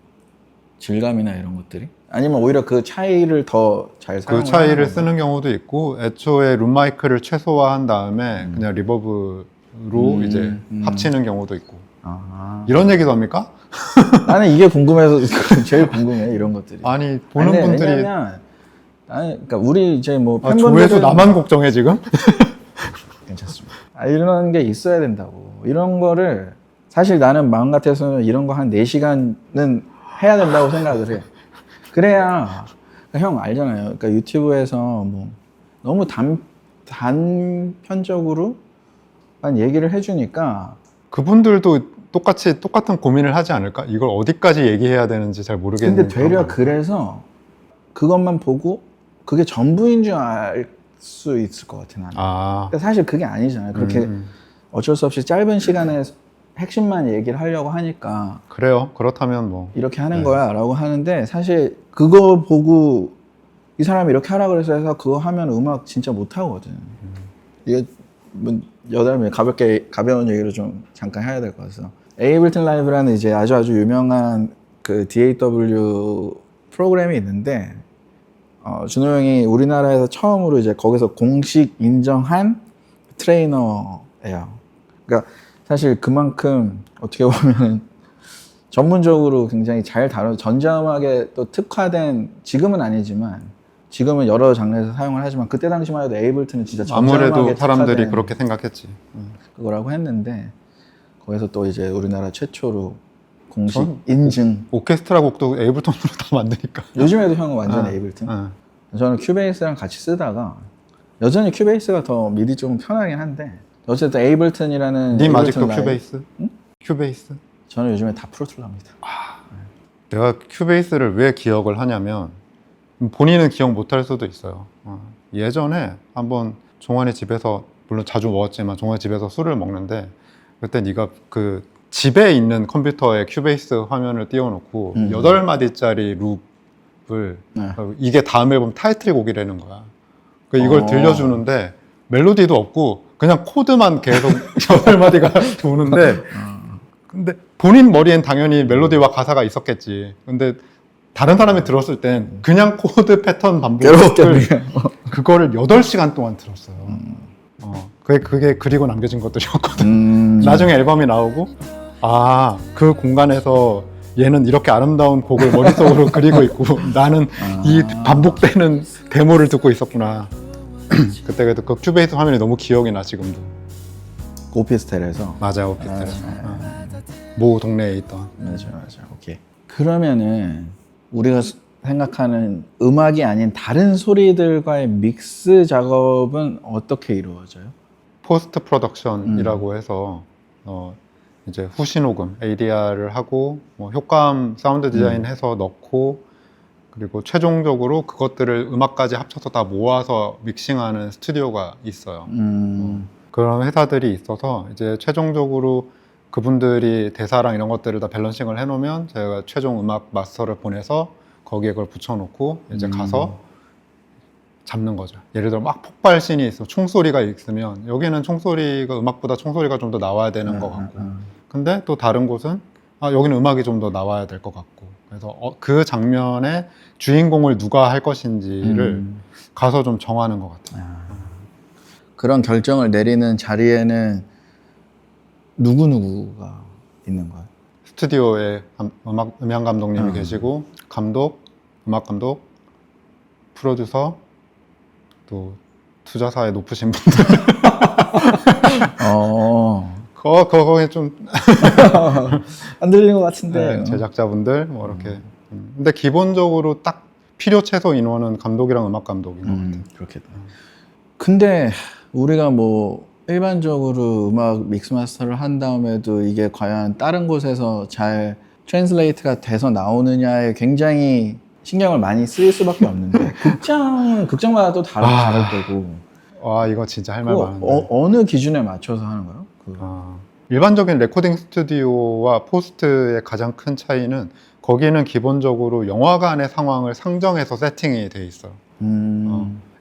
S1: 질감이나 이런 것들이? 아니면 오히려 그 차이를 더 잘 사용을
S2: 그 차이를 쓰는 경우도 있고 애초에 룸 마이크를 최소화한 다음에 그냥 리버브로 이제 합치는 경우도 있고 이런 얘기도 합니까?
S1: 나는 이게 궁금해서 제일 궁금해 이런 것들이.
S2: 아니 보는 분들이
S1: 왜냐면 나는 그러니까 우리 이제 뭐
S2: 조회수
S1: 팬분들은
S2: 나만 걱정해 지금?
S1: 괜찮습니다. 이런 게 있어야 된다고. 이런 거를 사실 나는 마음 같아서는 이런 거 한 4시간은 해야 된다고 생각을 해. 그래야 그러니까 형 알잖아요. 그러니까 유튜브에서 뭐 너무 단편적으로만 얘기를 해주니까
S2: 그분들도 똑같은 고민을 하지 않을까? 이걸 어디까지 얘기해야 되는지 잘 모르겠는데.
S1: 근데 되려 그래서 그것만 보고 그게 전부인 줄 알 수 있을 것 같아 나는. 그러니까 사실 그게 아니잖아요. 그렇게 어쩔 수 없이 짧은 시간에 핵심만 얘기를 하려고 하니까
S2: 그래요. 그렇다면 뭐
S1: 이렇게 하는 거야 라고 하는데 사실 그거 보고 이 사람이 이렇게 하라 그래서 해서 그거 하면 음악 진짜 못하거든. 이게 뭐 여담에 가벼운 얘기로 좀 잠깐 해야 될 것 같아서 에이블튼 라이브라는 이제 아주 유명한 그 DAW 프로그램이 있는데 준호 형이 우리나라에서 처음으로 이제 거기서 공식 인정한 트레이너예요. 그러니까 사실 그만큼 어떻게 보면 전문적으로 굉장히 잘 다룬 전자음악에 또 특화된 지금은 아니지만 지금은 여러 장르에서 사용을 하지만 그때 당시만 해도 에이블튼은 진짜 전자음악에
S2: 아무래도 사람들이
S1: 특화된
S2: 그렇게 생각했지.
S1: 그거라고 했는데 거기서 또 이제 우리나라 최초로 공식 인증.
S2: 오케스트라 곡도 에이블턴으로 다 만드니까.
S1: 요즘에도 형은 완전 에이블튼. 저는 큐베이스랑 같이 쓰다가 여전히 큐베이스가 더 미디 쪽은 편하긴 한데 어쨌든 에이블튼이라는.
S2: 님 아직도 큐베이스? 응? 큐베이스?
S1: 저는 요즘에 다 프로툴러입니다.
S2: 내가 큐베이스를 왜 기억을 하냐면 본인은 기억 못할 수도 있어요. 예전에 한번 종환이 집에서 물론 자주 먹었지만 종환이 집에서 술을 먹는데 그때 네가 그 집에 있는 컴퓨터에 큐베이스 화면을 띄워놓고 8마디짜리 룹을 이게 다음 앨범 타이틀곡이라는 거야. 이걸 들려주는데 멜로디도 없고 그냥 코드만 계속 8마디가 도는데 근데 본인 머리엔 당연히 멜로디와 가사가 있었겠지. 근데 다른 사람이 들었을 땐 그냥 코드 패턴 반복을 그거를 8시간 동안 들었어요. 그게 그리고 남겨진 것들이었거든. 나중에 앨범이 나오고 그 공간에서 얘는 이렇게 아름다운 곡을 머릿속으로 그리고 있고 나는 이 반복되는 데모를 듣고 있었구나. 그때 그래도 그 큐베이스 화면이 너무 기억이 나 지금도.
S1: 오피스텔에서.
S2: 맞아, 오피스텔에서. 모 동네에 있던.
S1: 맞아. 오케이. 그러면은 우리가 생각하는 음악이 아닌 다른 소리들과의 믹스 작업은 어떻게 이루어져요?
S2: 포스트 프로덕션이라고 해서 이제 후시 녹음, ADR을 하고 뭐 효과음, 사운드 디자인 해서 넣고 그리고 최종적으로 그것들을 음악까지 합쳐서 다 모아서 믹싱하는 스튜디오가 있어요. 그런 회사들이 있어서 이제 최종적으로 그분들이 대사랑 이런 것들을 다 밸런싱을 해놓으면 제가 최종 음악 마스터를 보내서 거기에 그걸 붙여놓고 이제 가서 잡는 거죠. 예를 들어 막 폭발 씬이 있어, 총소리가 있으면 여기는 총소리가 음악보다 총소리가 좀 더 나와야 되는 것 같고, 근데 또 다른 곳은 여기는 음악이 좀 더 나와야 될 것 같고, 그래서 그 장면의 주인공을 누가 할 것인지를 가서 좀 정하는 것 같아요.
S1: 그런 결정을 내리는 자리에는 누구가 있는 거예요?
S2: 스튜디오에 음향 감독님이 계시고, 감독, 음악 감독, 프로듀서, 또 투자사에 높으신 분들. 거기 좀
S1: 안 들리는 것 같은데.
S2: 네, 제작자분들 뭐 이렇게. 근데 기본적으로 딱 필요 최소 인원은 감독이랑 음악 감독인 것 같아요.
S1: 그렇겠다. 근데 우리가 뭐 일반적으로 음악 믹스 마스터를 한 다음에도 이게 과연 다른 곳에서 잘 트랜슬레이트가 돼서 나오느냐에 굉장히 신경을 많이 쓰일 수밖에 없는데 극장마다 또 다를 거고.
S2: 와, 이거 진짜 할 말 많은데.
S1: 어느 기준에 맞춰서 하는 거예요?
S2: 일반적인 레코딩 스튜디오와 포스트의 가장 큰 차이는 거기는 기본적으로 영화관의 상황을 상정해서 세팅이 돼 있어요.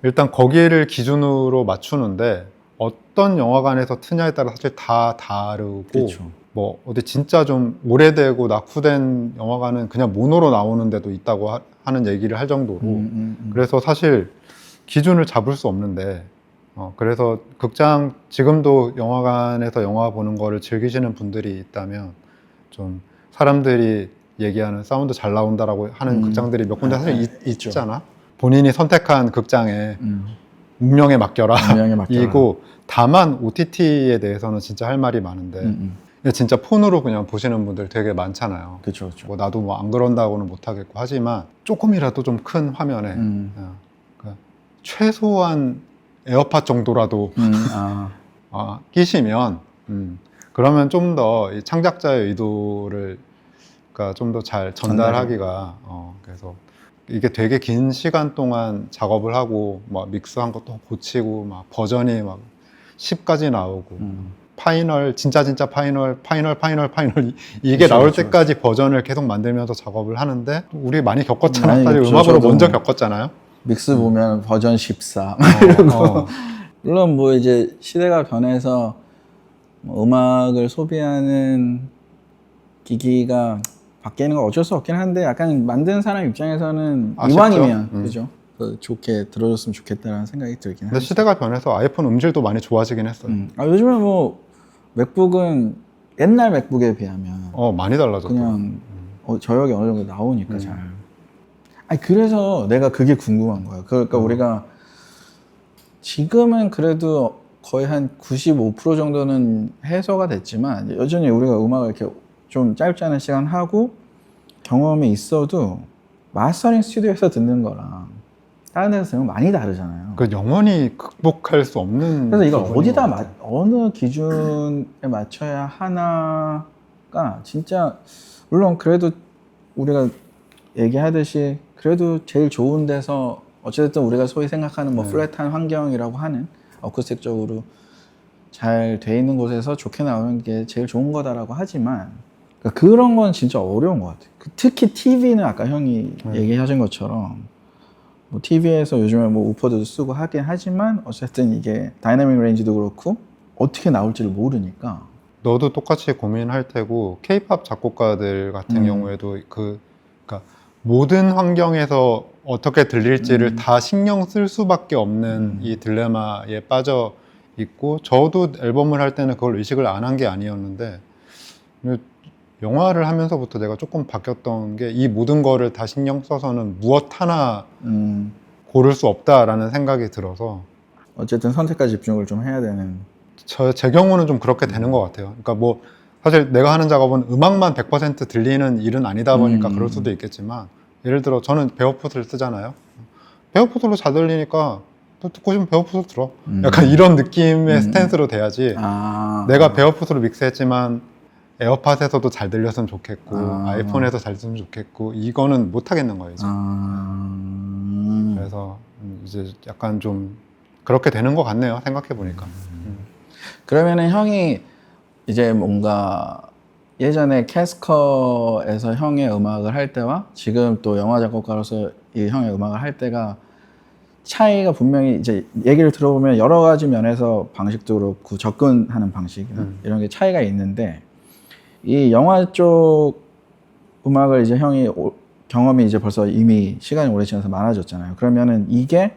S2: 일단 거기를 기준으로 맞추는데 어떤 영화관에서 트냐에 따라 사실 다 다르고,
S1: 그렇죠.
S2: 뭐 어디 진짜 좀 오래되고 낙후된 영화관은 그냥 모노로 나오는 데도 있다고 하는 얘기를 할 정도로 그래서 사실 기준을 잡을 수 없는데 그래서 극장 지금도 영화관에서 영화 보는 거를 즐기시는 분들이 있다면 좀 사람들이 얘기하는 사운드 잘 나온다라고 하는 극장들이 몇 군데 사실 있잖아. 본인이 선택한 극장에 운명에 맡겨라. 이고 다만 OTT에 대해서는 진짜 할 말이 많은데 진짜 폰으로 그냥 보시는 분들 되게 많잖아요.
S1: 그렇죠.
S2: 뭐 나도 뭐 안 그런다고는 못하겠고 하지만 조금이라도 좀 큰 화면에 그러니까 최소한 에어팟 정도라도 끼시면 그러면 좀 더 창작자의 의도를 좀 더 잘 전달하기가 그래서 이게 되게 긴 시간 동안 작업을 하고 막 믹스한 것도 고치고 막 버전이 막 10까지 나오고 파이널 진짜 파이널 이게
S1: 그쵸,
S2: 나올
S1: 그쵸.
S2: 때까지 버전을 계속 만들면서 작업을 하는데 우리 많이 겪었잖아.
S1: 많이
S2: 사실
S1: 겪죠.
S2: 음악으로
S1: 저도
S2: 먼저 겪었잖아요.
S1: 믹스 보면 버전 14 물론 뭐 이제 시대가 변해서 뭐 음악을 소비하는 기기가 바뀌는 건 어쩔 수 없긴 한데 약간 만드는 사람 입장에서는
S2: 아쉽죠?
S1: 이왕이면 그죠? 좋게 들어줬으면 좋겠다라는 생각이 들긴
S2: 근데
S1: 하죠.
S2: 시대가 변해서 아이폰 음질도 많이 좋아지긴 했어요.
S1: 요즘에 뭐 맥북은 옛날 맥북에 비하면
S2: 많이 달라졌더라고요.
S1: 그냥 저역이 어느 정도 나오니까 잘. 아니 그래서 내가 그게 궁금한 거야. 그러니까 우리가 지금은 그래도 거의 한 95% 정도는 해소가 됐지만 여전히 우리가 음악을 이렇게 좀 짧지 않은 시간 하고 경험이 있어도 마스터링 스튜디오에서 듣는 거랑 다른 데서 들으면 많이 다르잖아요.
S2: 그 영원히 극복할 수 없는.
S1: 그래서 이걸
S2: 부분인
S1: 어디다
S2: 것 같아요.
S1: 어느 기준에 맞춰야 하나가 진짜 물론 그래도 우리가 얘기하듯이 그래도 제일 좋은 데서 어쨌든 우리가 소위 생각하는 뭐 플랫한 환경이라고 하는 어쿠스틱적으로 잘 돼 있는 곳에서 좋게 나오는 게 제일 좋은 거다라고 하지만 그러니까 그런 건 진짜 어려운 것 같아요. 특히 TV는 아까 형이 얘기하신 것처럼 뭐 TV에서 요즘에 뭐 우퍼도 쓰고 하긴 하지만 어쨌든 이게 다이나믹 레인지도 그렇고 어떻게 나올지를 모르니까.
S2: 너도 똑같이 고민할 테고 K-팝 작곡가들 같은 경우에도 그러니까 모든 환경에서 어떻게 들릴지를 다 신경 쓸 수밖에 없는 이 딜레마에 빠져 있고 저도 앨범을 할 때는 그걸 의식을 안 한 게 아니었는데 영화를 하면서부터 내가 조금 바뀌었던 게 이 모든 거를 다 신경 써서는 무엇 하나 고를 수 없다라는 생각이 들어서
S1: 어쨌든 선택과 집중을 좀 해야 되는.
S2: 제 경우는 좀 그렇게 되는 것 같아요. 그러니까 뭐 사실 내가 하는 작업은 음악만 100% 들리는 일은 아니다 보니까 그럴 수도 있겠지만, 예를 들어 저는 베어풋을 쓰잖아요. 베어풋으로 잘 들리니까 또 듣고 싶으면 베어풋을 들어. 약간 이런 느낌의 스탠스로 돼야지. 내가 베어풋으로 믹스했지만 에어팟에서도 잘 들렸으면 좋겠고 아이폰에서 잘 들렸으면 좋겠고 이거는 못 하겠는 거예요 이제. 그래서 이제 약간 좀 그렇게 되는 것 같네요, 생각해 보니까.
S1: 그러면은 형이 이제 뭔가 예전에 캐스커에서 형의 음악을 할 때와 지금 또 영화 작곡가로서 이 형의 음악을 할 때가 차이가 분명히 이제 얘기를 들어보면 여러 가지 면에서 방식도 그렇고 접근하는 방식 이런 게 차이가 있는데, 이 영화 쪽 음악을 이제 형이 경험이 이제 벌써 이미 시간이 오래 지나서 많아졌잖아요. 그러면은 이게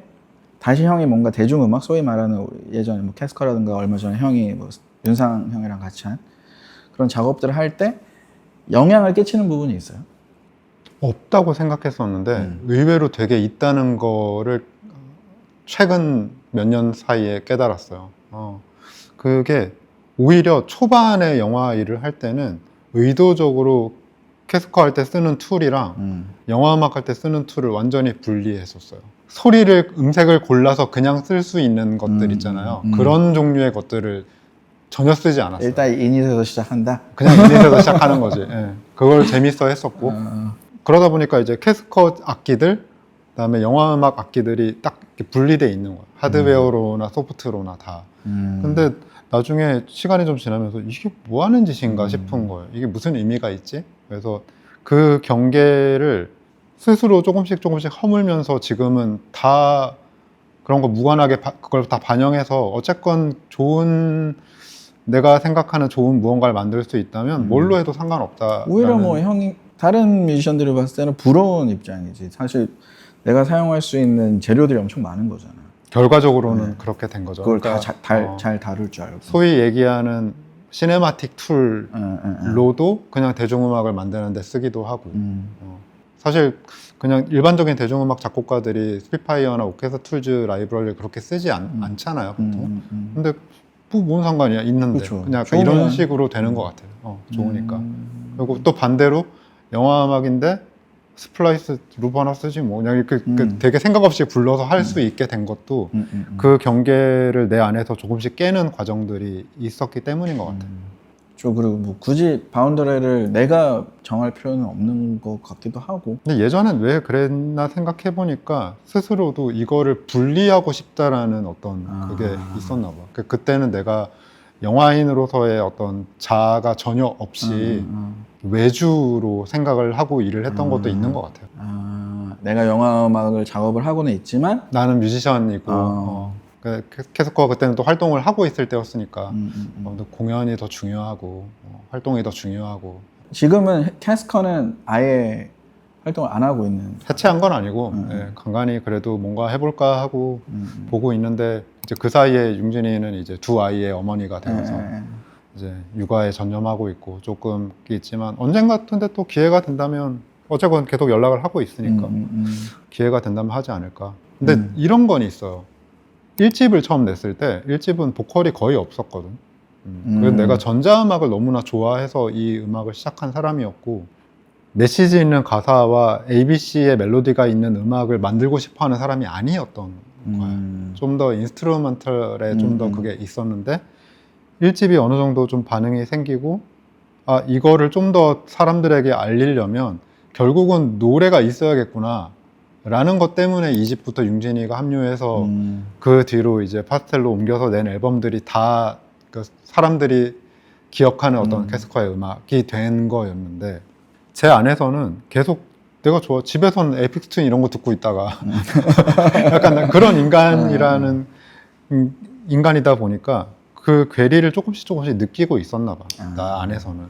S1: 다시 형이 뭔가 대중음악, 소위 말하는 예전에 뭐 캐스커라든가 얼마 전에 형이 뭐 윤상 형이랑 같이 한 그런 작업들을 할 때 영향을 끼치는 부분이 있어요?
S2: 없다고 생각했었는데 의외로 되게 있다는 거를 최근 몇 년 사이에 깨달았어요. 그게 오히려 초반에 영화 일을 할 때는 의도적으로 캐스커 할 때 쓰는 툴이랑 영화 음악 할 때 쓰는 툴을 완전히 분리했었어요. 소리를, 음색을 골라서 그냥 쓸 수 있는 것들 있잖아요. 그런 종류의 것들을 전혀 쓰지 않았어요.
S1: 일단 이닛에서 시작한다?
S2: 그냥 이닛에서 시작하는 거지. 예. 그걸 재밌어 했었고 그러다 보니까 이제 캐스커 악기들, 그다음에 영화 음악 악기들이 딱 이렇게 분리돼 있는 거예요. 하드웨어로나 소프트로나 다. 근데 나중에 시간이 좀 지나면서 이게 뭐 하는 짓인가 싶은 거예요. 이게 무슨 의미가 있지? 그래서 그 경계를 스스로 조금씩 허물면서 지금은 다 그런 거 무관하게 그걸 다 반영해서 어쨌건 좋은, 내가 생각하는 좋은 무언가를 만들 수 있다면 뭘로 해도 상관없다.
S1: 오히려 뭐 형이 다른 뮤지션들이 봤을 때는 부러운 입장이지. 사실 내가 사용할 수 있는 재료들이 엄청 많은 거잖아.
S2: 결과적으로는 그렇게 된 거죠.
S1: 그걸
S2: 그러니까
S1: 다 잘 다룰 줄 알고.
S2: 소위 얘기하는 시네마틱 툴로도 그냥 대중음악을 만드는 데 쓰기도 하고 사실 그냥 일반적인 대중음악 작곡가들이 스피파이어나 오케스트라 툴즈 라이브러리를 그렇게 쓰지 않잖아요, 보통. 근데 뭐 뭔 상관이야, 있는데.
S1: 그쵸.
S2: 그냥 약간 이런 식으로 되는 것 같아요. 좋으니까. 그리고 또 반대로 영화 음악인데 스플라이스 루프 하나 쓰지 뭐, 그냥 이렇게 되게 생각 없이 불러서 할 수 있게 된 것도 그 경계를 내 안에서 조금씩 깨는 과정들이 있었기 때문인 것 같아요.
S1: 그리고 뭐 굳이 바운더리를 내가 정할 필요는 없는 것 같기도 하고.
S2: 근데 예전엔 왜 그랬나 생각해 보니까 스스로도 이거를 분리하고 싶다라는 어떤 그게 있었나 봐. 그때는 내가 영화인으로서의 어떤 자아가 전혀 없이 외주로 생각을 하고 일을 했던 것도 있는 것 같아요.
S1: 내가 영화 음악을 작업을 하고는 있지만
S2: 나는 뮤지션이고 캐스커가 그때는 또 활동을 하고 있을 때였으니까 공연이 더 중요하고 활동이 더 중요하고.
S1: 지금은 캐스커는 아예 활동을 안 하고 있는.
S2: 해체한 건 아니고 간간히 그래도 뭔가 해볼까 하고 보고 있는데, 이제 그 사이에 융진이는 이제 두 아이의 어머니가 되어서 이제 육아에 전념하고 있고 조금 있지만 언젠가 같은데 또 기회가 된다면, 어쨌건 계속 연락을 하고 있으니까 기회가 된다면 하지 않을까. 근데 이런 건 있어요. 1집을 처음 냈을 때 1집은 보컬이 거의 없었거든. 그래서 내가 전자음악을 너무나 좋아해서 이 음악을 시작한 사람이었고, 메시지 있는 가사와 ABC의 멜로디가 있는 음악을 만들고 싶어하는 사람이 아니었던 거야. 좀 더 인스트루먼털에 좀 더 그게 있었는데 1집이 어느 정도 좀 반응이 생기고, 이거를 좀 더 사람들에게 알리려면 결국은 노래가 있어야겠구나 라는 것 때문에 2집부터 융진이가 합류해서 그 뒤로 이제 파스텔로 옮겨서 낸 앨범들이 다 그 사람들이 기억하는 어떤 캐스커의 음악이 된 거였는데, 제 안에서는 계속 내가 좋아, 집에서는 에픽스트윈 이런 거 듣고 있다가 약간 그런 인간이라는 인간이다 보니까 그 괴리를 조금씩 느끼고 있었나 봐, 나 안에서는.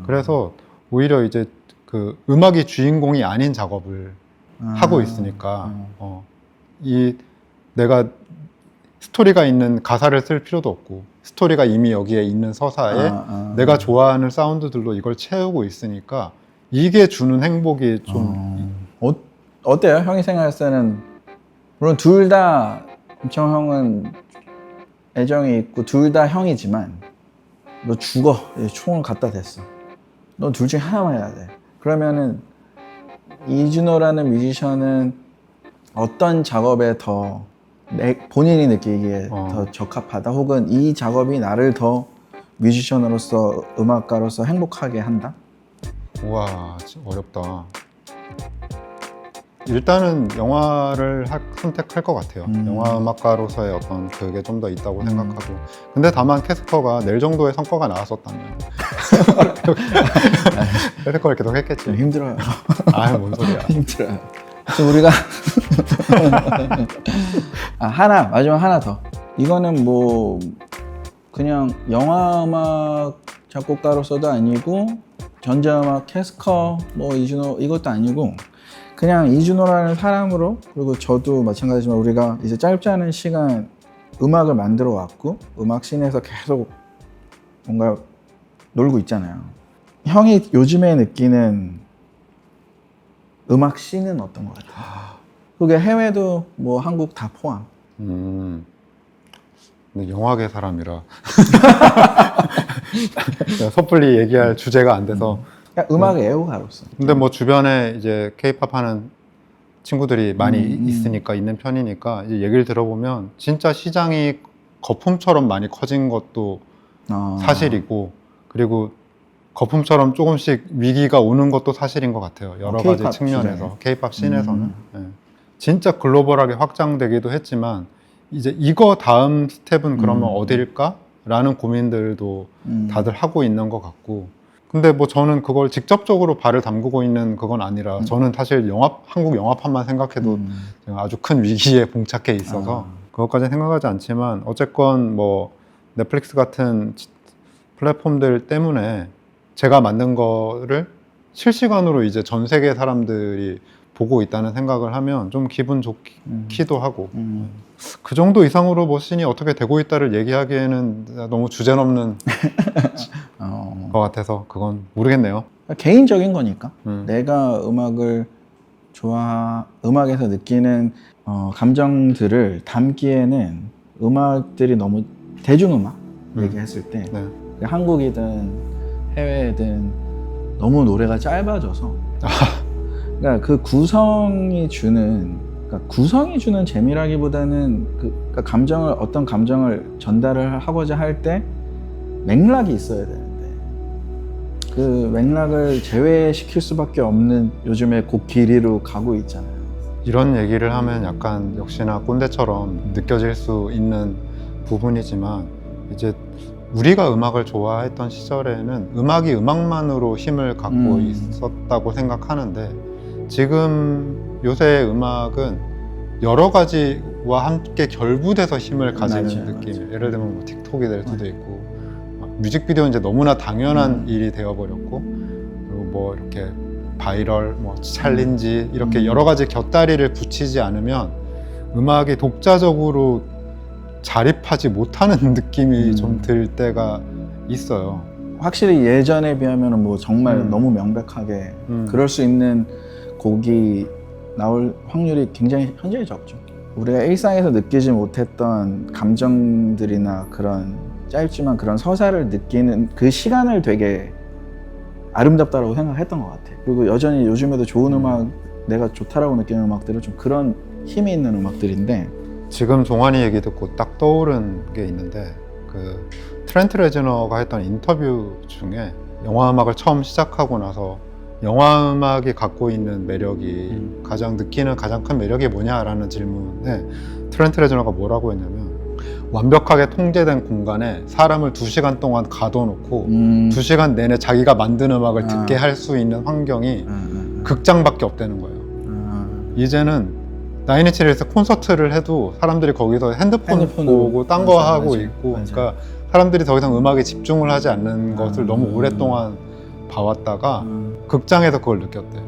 S2: 그래서 오히려 이제 그 음악이 주인공이 아닌 작업을 하고 있으니까 이 내가 스토리가 있는 가사를 쓸 필요도 없고, 스토리가 이미 여기에 있는 서사에 내가 좋아하는 사운드들로 이걸 채우고 있으니까 이게 주는 행복이 좀
S1: 어때요? 형이 생각했을 때는 물론 둘 다, 임청 형은 애정이 있고 둘 다 형이지만 너 죽어. 총을 갖다 댔어. 너 둘 중에 하나만 해야 돼. 그러면은 이준호라는 뮤지션은 어떤 작업에 더 본인이 느끼기에 더 적합하다, 혹은 이 작업이 나를 더 뮤지션으로서, 음악가로서 행복하게 한다?
S2: 우와, 진짜 어렵다. 일단은 영화를 선택할 것 같아요. 영화 음악가로서의 어떤 그게 좀 더 있다고 생각하고. 근데 다만 캐스커가 낼 정도의 성과가 나왔었다면 캐스커를 계속 했겠지.
S1: 좀 힘들어요.
S2: 아유, 뭔 소리야.
S1: 힘들어요. 그래서 우리가 마지막 하나 더. 이거는 뭐 그냥 영화 음악 작곡가로서도 아니고 전자음악 캐스커 뭐 이준호 이것도 아니고, 그냥 이준호라는 사람으로, 그리고 저도 마찬가지지만 우리가 이제 짧지 않은 시간 음악을 만들어 왔고 음악 씬에서 계속 뭔가 놀고 있잖아요. 형이 요즘에 느끼는 음악 씬은 어떤 것 같아요? 그게 해외도 뭐 한국 다 포함.
S2: 근데 영화계 사람이라 섣불리 얘기할 주제가 안 돼서.
S1: 음악의 애호가로서.
S2: 근데 뭐 주변에 이제 K-팝 하는 친구들이 많이 있으니까, 있는 편이니까 이제 얘기를 들어보면 진짜 시장이 거품처럼 많이 커진 것도 사실이고, 그리고 거품처럼 조금씩 위기가 오는 것도 사실인 것 같아요. 여러 가지
S1: K-팝
S2: 측면에서. K-팝 씬에서는. 네. 진짜 글로벌하게 확장되기도 했지만, 이제 이거 다음 스텝은 그러면 어딜까? 라는 고민들도 다들 하고 있는 것 같고. 근데 뭐 저는 그걸 직접적으로 발을 담그고 있는 그건 아니라, 저는 사실 한국 영화판만 생각해도 지금 아주 큰 위기에 봉착해 있어서 그것까지는 생각하지 않지만, 어쨌건 뭐 넷플릭스 같은 플랫폼들 때문에 제가 만든 거를 실시간으로 이제 전 세계 사람들이 보고 있다는 생각을 하면 좀 기분 좋기도 하고, 그 정도 이상으로 뭐 씬이 어떻게 되고 있다를 얘기하기에는 너무 주제넘는 것 같아서 그건 모르겠네요.
S1: 개인적인 거니까. 내가 음악에서 느끼는 감정들을 담기에는 음악들이 너무 대중음악 얘기했을 때 한국이든 해외든 너무 노래가 짧아져서 그러니까 그 구성이 주는 재미라기보다는 그러니까 어떤 감정을 전달을 하고자 할 때 맥락이 있어야 되는데, 그 맥락을 제외시킬 수밖에 없는 요즘에 곡 길이로 가고 있잖아요.
S2: 이런 얘기를 하면 약간 역시나 꼰대처럼 느껴질 수 있는 부분이지만, 이제 우리가 음악을 좋아했던 시절에는 음악이 음악만으로 힘을 갖고 있었다고 생각하는데, 지금 요새의 음악은 여러 가지와 함께 결부돼서 힘을 가지는 느낌이에요. 예를 들면 뭐 틱톡이 될 수도 있고, 뮤직비디오는 이제 너무나 당연한 일이 되어버렸고, 그리고 뭐 이렇게 바이럴, 뭐 챌린지 이렇게 여러 가지 곁다리를 붙이지 않으면 음악이 독자적으로 자립하지 못하는 느낌이 좀 들 때가 있어요.
S1: 확실히 예전에 비하면 뭐 정말 너무 명백하게 그럴 수 있는 곡이 나올 확률이 현저히 적죠. 우리가 일상에서 느끼지 못했던 감정들이나 그런 짧지만 그런 서사를 느끼는 그 시간을 되게 아름답다라고 생각했던 것 같아요. 그리고 여전히 요즘에도 좋은 음악, 내가 좋다라고 느끼는 음악들은 좀 그런 힘이 있는 음악들인데,
S2: 지금 종환이 얘기 듣고 딱 떠오른 게 있는데, 그 트렌트 레즈너가 했던 인터뷰 중에 영화 음악을 처음 시작하고 나서 영화 음악이 갖고 있는 매력이 느끼는 가장 큰 매력이 뭐냐라는 질문에 트렌트 레즈너가 뭐라고 했냐면, 완벽하게 통제된 공간에 사람을 2시간 동안 가둬놓고 2시간 내내 자기가 만든 음악을 듣게 할 수 있는 환경이 극장밖에 없다는 거예요. 이제는 나인이츠릴스 콘서트를 해도 사람들이 거기서 핸드폰 보고 딴 거 하고 있고, 그러니까 사람들이 더 이상 음악에 집중을 하지 않는 것을 너무 오랫동안 봐왔다가 극장에서 그걸 느꼈대.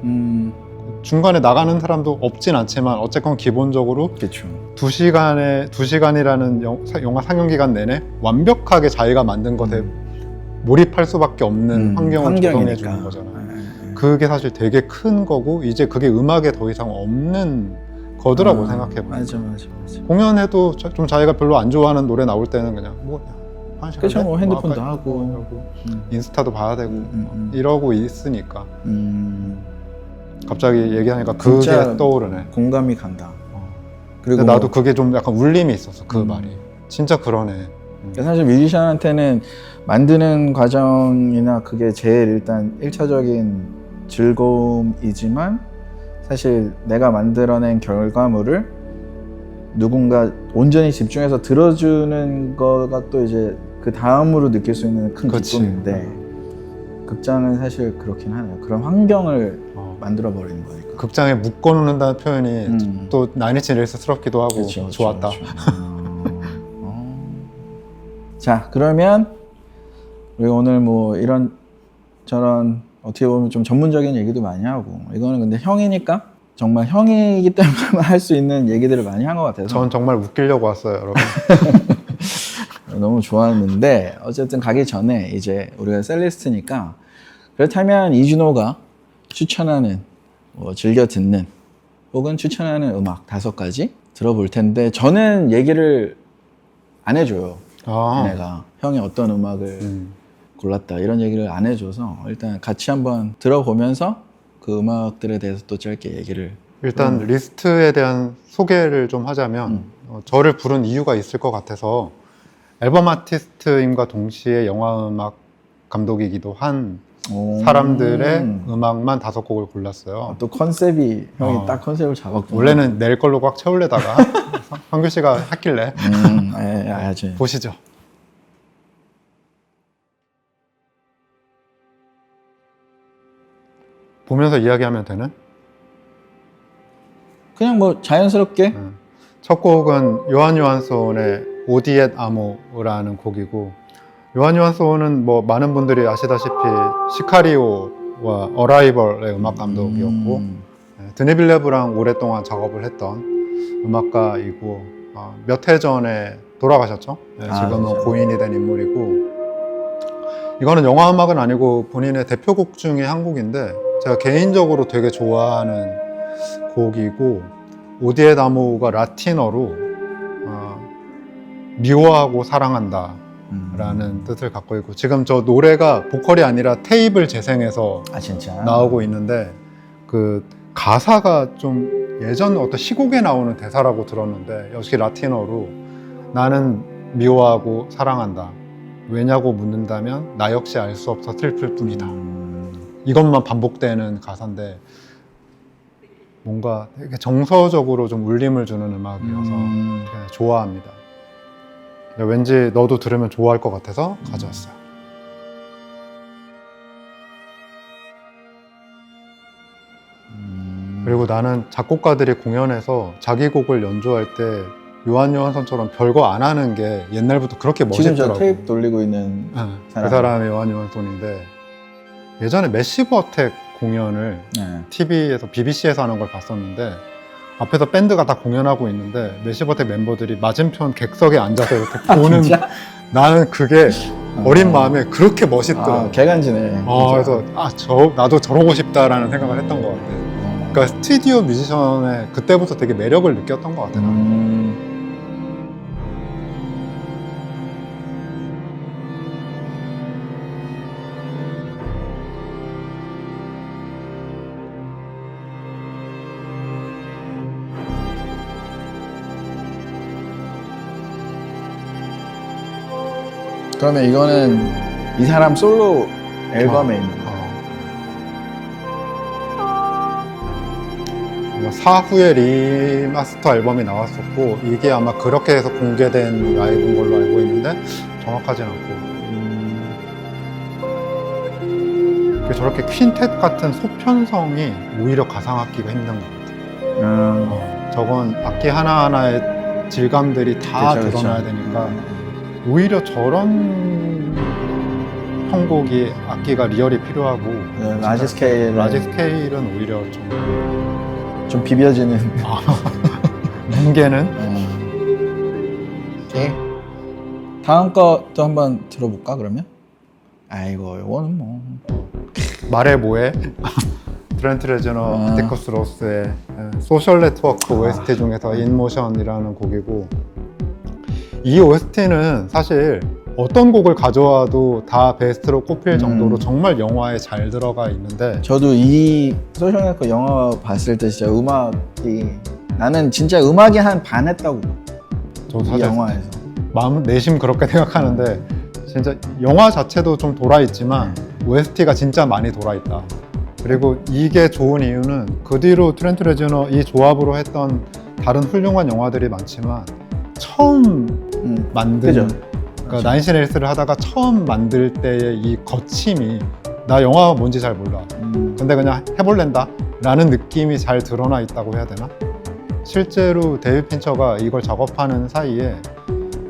S2: 중간에 나가는 사람도 없진 않지만 어쨌건 기본적으로
S1: 그쵸.
S2: 2시간이라는 영화 상영 기간 내내 완벽하게 자기가 만든 것에 몰입할 수밖에 없는 환경을 조성해 주는 거잖아요. 그게 사실 되게 큰 거고, 이제 그게 음악에 더 이상 없는 거더라고 생각해보면.
S1: 맞아.
S2: 공연해도 좀 자기가 별로 안 좋아하는 노래 나올 때는 그냥 뭐 한 시간
S1: 그쵸, 뭐 핸드폰도
S2: 아까
S1: 하고.
S2: 인스타도 봐야 되고 이러고 있으니까 갑자기 얘기하니까
S1: 진짜
S2: 그게 떠오르네.
S1: 공감이 간다. 그리고
S2: 근데 나도 그게 좀 약간 울림이 있었어. 그 말이 진짜 그러네.
S1: 사실 뮤지션한테는 만드는 과정이나 그게 제일 일단 1차적인 즐거움이지만 사실 내가 만들어낸 결과물을 누군가 온전히 집중해서 들어주는 거가 또 이제 그 다음으로 느낄 수 있는 큰
S2: 그치.
S1: 기쁨인데 극장은 사실 그렇긴 하네요. 그런 환경을 만들어 버리는 거니까.
S2: 극장에 묶어놓는다는 표현이 또 나인이츠네일스스럽기도 하고
S1: 그쵸,
S2: 좋았다.
S1: 그쵸. 자, 그러면 우리 오늘 뭐 이런 저런 어떻게 보면 좀 전문적인 얘기도 많이 하고 이거는 근데 형이니까 정말 형이기 때문에 할 수 있는 얘기들을 많이 한 것 같아서
S2: 전 정말 웃기려고 왔어요, 여러분.
S1: 너무 좋았는데 어쨌든 가기 전에 이제 우리가 셀리스트니까 그렇다면 이준호가 추천하는 뭐 즐겨 듣는 혹은 추천하는 음악 5가지 들어볼 텐데 저는 얘기를 안 해줘요. 내가 형이 어떤 음악을 골랐다 이런 얘기를 안 해줘서 일단 같이 한번 들어보면서 그 음악들에 대해서 또 짧게 얘기를
S2: 일단 리스트에 대한 소개를 좀 하자면 저를 부른 이유가 있을 것 같아서 앨범 아티스트임과 동시에 영화음악 감독이기도 한 사람들의 음악만 5곡을 골랐어요.
S1: 또 컨셉이 형이 딱 컨셉을 잡았구나.
S2: 원래는 낼 걸로 꽉 채우려다가 황교 씨가 했길래
S1: 알지.
S2: 보시죠. 보면서 이야기하면 되는?
S1: 그냥 뭐 자연스럽게
S2: 첫 곡은 요한 요한손의 오디엣 아모라는 곡이고 요한 요한손은 뭐 많은 분들이 아시다시피 시카리오와 어라이벌의 음악 감독이었고 드니 빌레브랑 오랫동안 작업을 했던 음악가이고 몇 해 전에 돌아가셨죠. 지금은
S1: 그렇죠.
S2: 고인이 된 인물이고 이거는 영화 음악은 아니고 본인의 대표곡 중에 한 곡인데 제가 개인적으로 되게 좋아하는 곡이고 오디엣 아모가 라틴어로 미워하고 사랑한다 라는 뜻을 갖고 있고 지금 저 노래가 보컬이 아니라 테이블 재생해서
S1: 진짜
S2: 나오고 있는데 그 가사가 좀 예전 어떤 시곡에 나오는 대사라고 들었는데 역시 라틴어로 나는 미워하고 사랑한다 왜냐고 묻는다면 나 역시 알 수 없어 슬플 뿐이다 이것만 반복되는 가사인데 뭔가 되게 정서적으로 좀 울림을 주는 음악이어서 되게 좋아합니다. 왠지 너도 들으면 좋아할 것 같아서 가져왔어요. 그리고 나는 작곡가들이 공연에서 자기 곡을 연주할 때 요한 요한손처럼 별거 안 하는 게 옛날부터 그렇게
S1: 지금
S2: 멋있더라고.
S1: 저 테이프 돌리고 있는
S2: 그 사람이 요한 요한손인데 예전에 매시브 어택 공연을 TV에서 BBC에서 하는 걸 봤었는데 앞에서 밴드가 다 공연하고 있는데 매시브 어택 멤버들이 맞은편 객석에 앉아서 이렇게 보는 나는 그게 어린 마음에 그렇게 멋있더라고.
S1: 개간지네.
S2: 그래서 나도 저러고 싶다라는 생각을 했던 것 같아. 그러니까 스튜디오 뮤지션의 그때부터 되게 매력을 느꼈던 것 같아.
S1: 그러면 이거는 이 사람 솔로 앨범에 있는 거.
S2: 사후에 리마스터 앨범이 나왔었고 이게 아마 그렇게 해서 공개된 라이브인 걸로 알고 있는데 정확하진 않고 저렇게 퀸텟 같은 소편성이 오히려 가상악기가 힘든 것 같아요. 저건 악기 하나하나의 질감들이 다
S1: 그쵸,
S2: 드러나야
S1: 그쵸.
S2: 되니까 오히려 저런 편곡이 악기가 리얼이 필요하고
S1: 라지 스케일
S2: 라지 스케일은 오히려
S1: 좀 비벼지는
S2: 뭉개는
S1: 오케이. 다음 것도 한번 들어볼까 그러면? 아이고 이거는 뭐
S2: 말해 뭐해 트렌트 레저너, 아티커스 로스의 소셜 네트워크 OST 중에서 인모션이라는 곡이고, 이 OST는 사실 어떤 곡을 가져와도 다 베스트로 꼽힐 정도로 정말 영화에 잘 들어가 있는데,
S1: 저도 이 소셜 네트워크 영화 봤을 때 진짜 음악이 나는 진짜 음악이 한 반 했다고
S2: 저도
S1: 이
S2: 사실
S1: 영화에서
S2: 마음 내심 그렇게 생각하는데, 진짜 영화 자체도 좀 돌아있지만 OST가 진짜 많이 돌아있다. 그리고 이게 좋은 이유는 그 뒤로 트렌트 레저너 이 조합으로 했던 다른 훌륭한 영화들이 많지만 처음 만든,
S1: 그죠.
S2: 그러니까 나인신에이스를 하다가 처음 만들 때의 이 거침이, 나 영화 뭔지 잘 몰라, 근데 그냥 해볼랜다 라는 느낌이 잘 드러나 있다고 해야 되나? 실제로 데이비드 핀처가 이걸 작업하는 사이에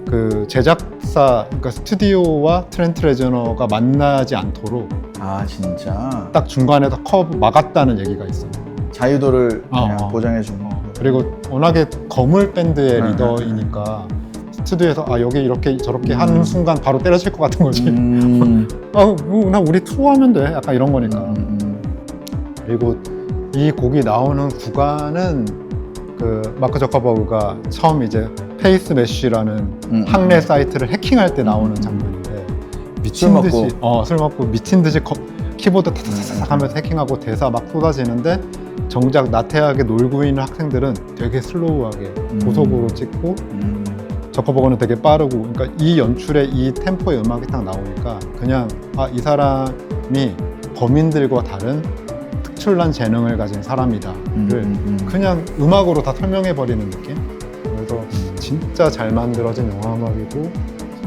S2: 그 제작사, 그러니까 스튜디오와 트렌트 레저너가 만나지 않도록
S1: 아 진짜
S2: 딱 중간에서 커브 막았다는 얘기가 있어요.
S1: 자유도를 그냥 보장해주는
S2: 그리고 워낙에 거물 밴드의 리더이니까 스튜디오에서 아 여기 이렇게 저렇게 하는 순간 바로 때려칠 것 같은 거지. 나 우리 투어하면 돼, 약간 이런 거니까. 그리고 이 곡이 나오는 구간은 그 마크 저커버그가 처음 이제 페이스 매쉬라는 학내 사이트를 해킹할 때 나오는 장면인데, 미친
S1: 술
S2: 듯이 술 먹고 미친 듯이 키보드 타타타타 하면서 해킹하고 대사 막 쏟아지는데, 정작 나태하게 놀고 있는 학생들은 되게 슬로우하게 고속으로 찍고, 저커버거는 되게 빠르고, 그러니까 이 연출에 이 템포의 음악이 딱 나오니까 그냥 아, 이 사람이 범인들과 다른 특출난 재능을 가진 사람이다를 그냥 음악으로 다 설명해버리는 느낌? 그래서 진짜 잘 만들어진 영화 음악이고,